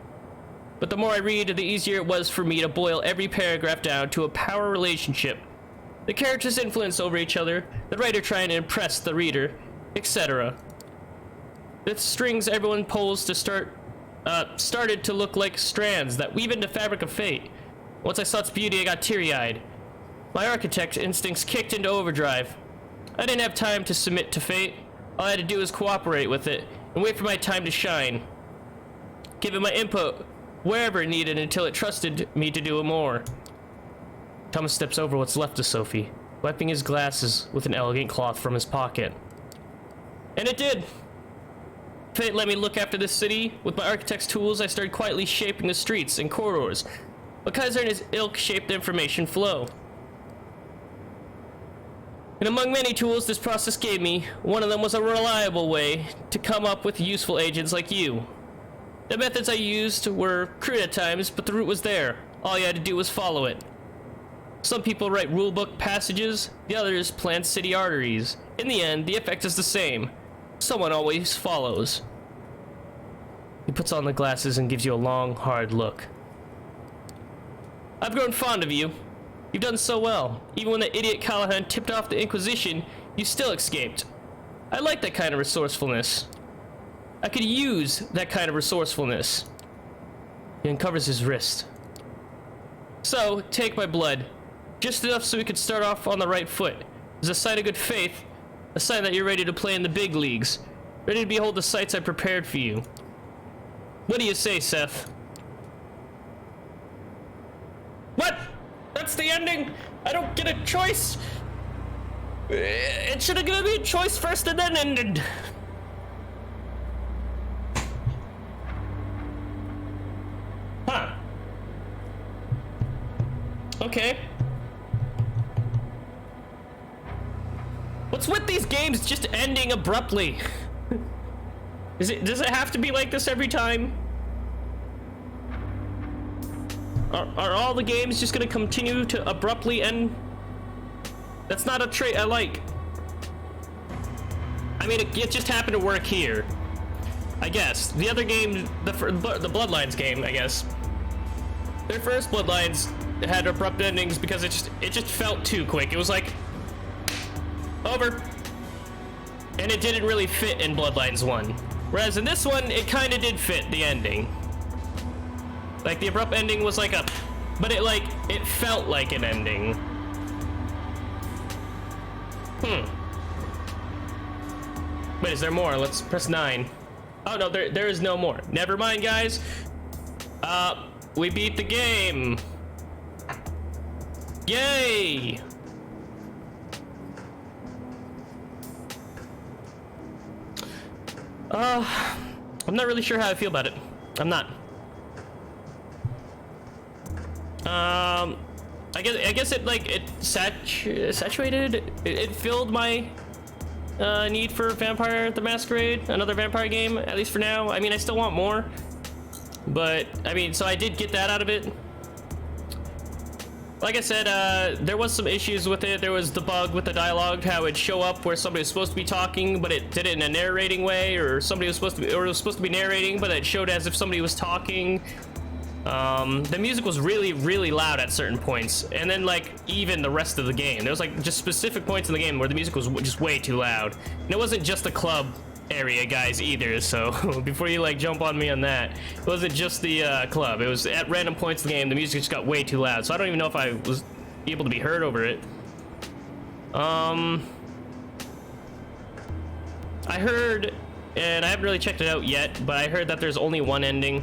But the more I read, the easier it was for me to boil every paragraph down to a power relationship. The characters' influence over each other, the writer trying to impress the reader, etc. The strings everyone pulls to started to look like strands that weave into fabric of fate. Once I saw its beauty, I got teary-eyed. My architect instincts kicked into overdrive. I didn't have time to submit to fate. All I had to do was cooperate with it and wait for my time to shine. Give it my input wherever it needed until it trusted me to do more. Thomas steps over what's left of Sophie, wiping his glasses with an elegant cloth from his pocket. And it did! Fate let me look after this city. With my architect's tools, I started quietly shaping the streets and corridors. But Kaiser and his ilk shaped the information flow. And among many tools this process gave me, one of them was a reliable way to come up with useful agents like you. The methods I used were crude at times, but the route was there. All you had to do was follow it. Some people write rulebook passages, the others plan city arteries. In the end, the effect is the same. Someone always follows. He puts on the glasses and gives you a long, hard look. I've grown fond of you. You've done so well. Even when the idiot Callahan tipped off the Inquisition, you still escaped. I like that kind of resourcefulness. I could use that kind of resourcefulness. He uncovers his wrist. So, take my blood. Just enough so we could start off on the right foot. As a sign of good faith, a sign that you're ready to play in the big leagues. Ready to behold the sights I prepared for you. What do you say, Seth? What? That's the ending? I don't get a choice? It should have given me a choice first and then ended. Huh. Okay. What's with these games just ending abruptly? Does it have to be like this every time? Are all the games just gonna continue to abruptly end? That's not a trait I like. I mean, it just happened to work here, I guess. The other game, the Bloodlines game, I guess. Their first Bloodlines had abrupt endings because it just felt too quick. It was like, over. And it didn't really fit in Bloodlines 1. Whereas in this one, it kind of did fit the ending. Like, the abrupt ending was like a... But it felt like an ending. Wait, is there more? Let's press 9. Oh, no, there is no more. Never mind, guys. We beat the game. Yay! I'm not really sure how I feel about it. I'm not. I guess it saturated. It filled my need for Vampire the Masquerade, another vampire game, at least for now. I mean, I still want more, but I mean, so I did get that out of it. Like I said, there was some issues with it. There was the bug with the dialogue, how it'd show up where somebody was supposed to be talking, but it did it in a narrating way, or somebody was supposed to be, or it was supposed to be narrating, but it showed as if somebody was talking. The music was really, really loud at certain points, and then like even the rest of the game, there was like just specific points in the game where the music was just way too loud. And it wasn't just the club area, guys, either, so before you like jump on me on that, it wasn't just the club. It was at random points in the game the music just got way too loud, so I don't even know if I was able to be heard over it. I heard, and I haven't really checked it out yet, but I heard that there's only one ending,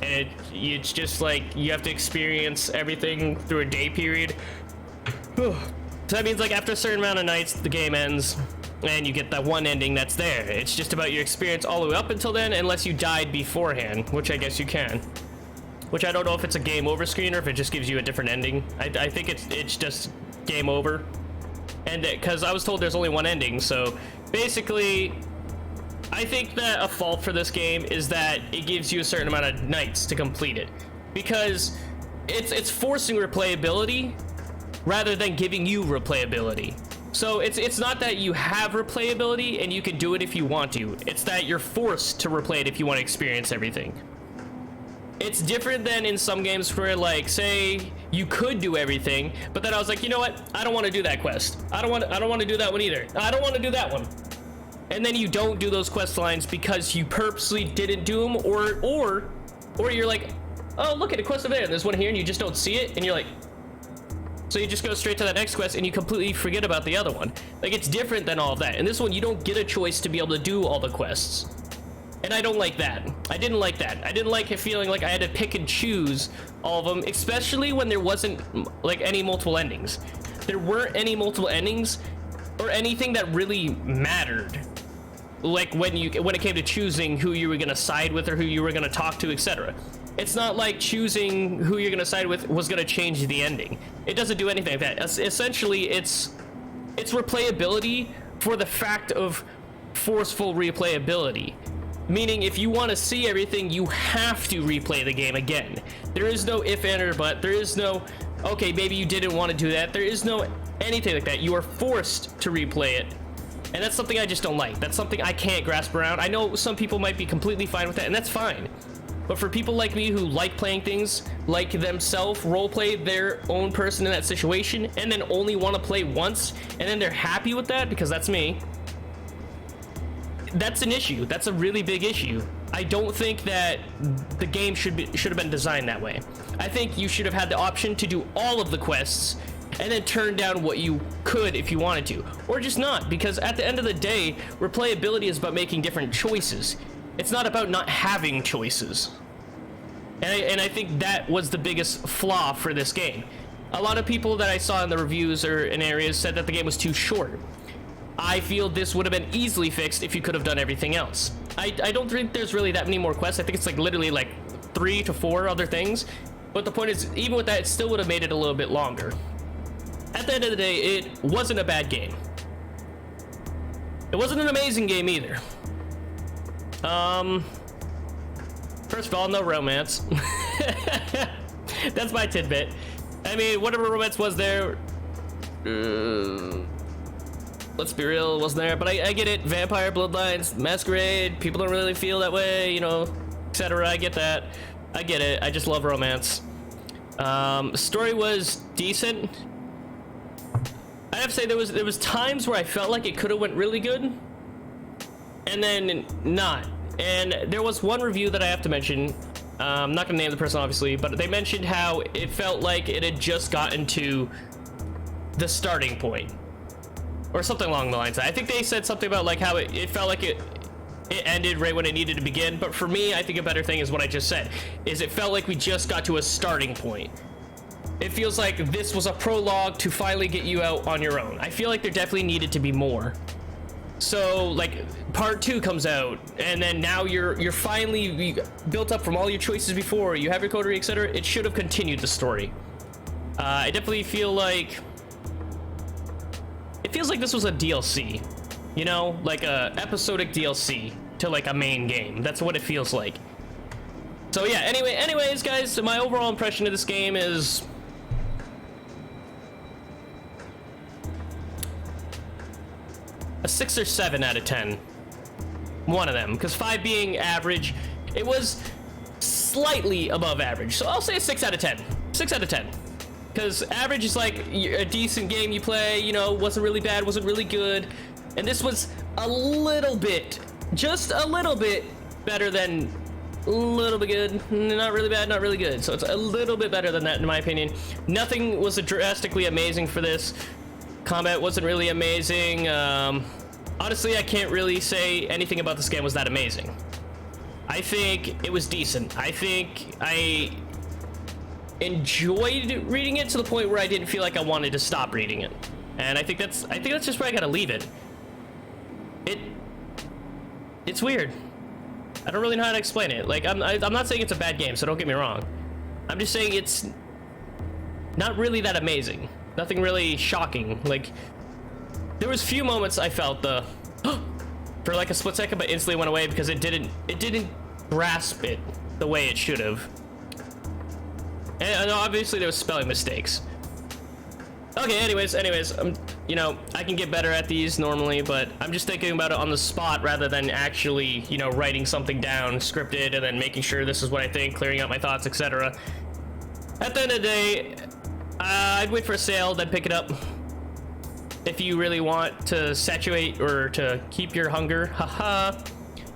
and it's just like you have to experience everything through a day period. So that means like after a certain amount of nights the game ends and you get that one ending that's there. It's just about your experience all the way up until then, unless you died beforehand, which I guess you can. Which I don't know if it's a game over screen or if it just gives you a different ending. I think it's just game over. And because I was told there's only one ending, so basically I think that a fault for this game is that it gives you a certain amount of nights to complete it, because it's forcing replayability rather than giving you replayability. So it's not that you have replayability and you can do it if you want to. It's that you're forced to replay it if you want to experience everything. It's different than in some games where, like, say you could do everything, but then I was like, you know what? I don't want to do that quest. I don't want to do that one either. I don't want to do that one. And then you don't do those quest lines because you purposely didn't do them, or you're like, oh, look at a quest over there, and there's one here, and you just don't see it, and you're like, so you just go straight to that next quest and you completely forget about the other one. Like, it's different than all of that. In this one, you don't get a choice to be able to do all the quests. And I don't like that. I didn't like that. I didn't like it feeling like I had to pick and choose all of them, especially when there wasn't like any multiple endings. There weren't any multiple endings or anything that really mattered. Like when it came to choosing who you were gonna side with or who you were gonna talk to, etc. It's not like choosing who you're gonna side with was gonna change the ending. It doesn't do anything like that. Essentially, it's replayability for the fact of forceful replayability. Meaning, if you want to see everything, you have to replay the game again. There is no if, and, or but. There is no, okay, maybe you didn't want to do that. There is no anything like that. You are forced to replay it. And that's something I just don't like. That's something I can't grasp around. I know some people might be completely fine with that, and that's fine. But for people like me who like playing things like themselves, roleplay their own person in that situation, and then only want to play once, and then they're happy with that, because that's me, that's an issue. That's a really big issue. I don't think that the game should have been designed that way. I think you should have had the option to do all of the quests and then turn down what you could if you wanted to, or just not, because at the end of the day, replayability is about making different choices. It's not about not having choices. And I think that was the biggest flaw for this game. A lot of people that I saw in the reviews or in areas said that the game was too short. I feel this would have been easily fixed if you could have done everything else. I don't think there's really that many more quests. I think it's like literally like 3 to 4 other things. But the point is, even with that, it still would have made it a little bit longer. At the end of the day, it wasn't a bad game. It wasn't an amazing game either. First of all, no romance. That's my tidbit. I mean, whatever romance was there, let's be real, it wasn't there, but I get it. Vampire, Bloodlines, Masquerade, people don't really feel that way, you know, etc. I get that. I get it. I just love romance. Story was decent. I have to say there was times where I felt like it could have went really good, and then not. And there was one review that I have to mention. I'm not gonna name the person, obviously, but they mentioned how it felt like it had just gotten to the starting point, or something along the lines. I think they said something about like how it felt like it ended right when it needed to begin. But for me, I think a better thing is what I just said, is it felt like we just got to a starting point. It feels like this was a prologue to finally get you out on your own. I feel like there definitely needed to be more. So like part 2 comes out, and then now you're finally built up from all your choices before. You have your coterie, etc. It should have continued the story. I definitely feel like it feels like this was a DLC, you know, like a episodic DLC to like a main game. That's what it feels like. So yeah. Anyways, guys, so my overall impression of this game is a 6 or 7 out of 10. One of them, because 5 being average, it was slightly above average. So I'll say a 6 out of 10. 6 out of 10. Because average is like a decent game you play, you know, wasn't really bad, wasn't really good. And this was a little bit, just a little bit better than a little bit good. Not really bad, not really good. So it's a little bit better than that, in my opinion. Nothing was drastically amazing for this. Combat wasn't really amazing. Honestly, I can't really say anything about this game was that amazing. I think it was decent. I think I enjoyed reading it to the point where I didn't feel like I wanted to stop reading it. And I think that's just where I gotta leave it. It's weird. I don't really know how to explain it. Like, I'm not saying it's a bad game, so don't get me wrong. I'm just saying it's not really that amazing. Nothing really shocking. Like, there was few moments I felt for like a split second, but instantly went away because it didn't grasp it the way it should have. And obviously there was spelling mistakes. Okay, anyways, you know, I can get better at these normally, but I'm just thinking about it on the spot rather than actually, you know, writing something down, scripted, and then making sure this is what I think, clearing out my thoughts, etc. At the end of the day, I'd wait for a sale, then pick it up. If you really want to saturate or to keep your hunger, haha,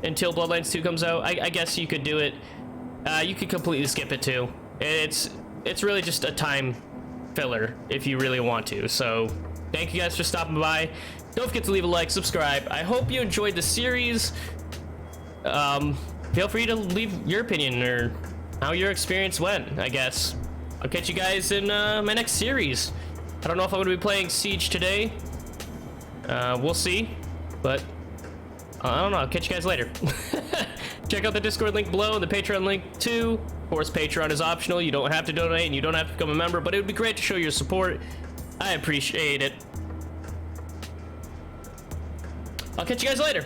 until Bloodlines 2 comes out, I guess you could do it. You could completely skip it too. It's really just a time filler if you really want to. So thank you guys for stopping by. Don't forget to leave a like, subscribe. I hope you enjoyed the series. feel free to leave your opinion or how your experience went, I guess. I'll catch you guys in my next series. I don't know if I'm going to be playing Siege today. We'll see, but I don't know. I'll catch you guys later. Check out the Discord link below and the Patreon link too. Of course, Patreon is optional. You don't have to donate and you don't have to become a member, but it would be great to show your support. I appreciate it. I'll catch you guys later.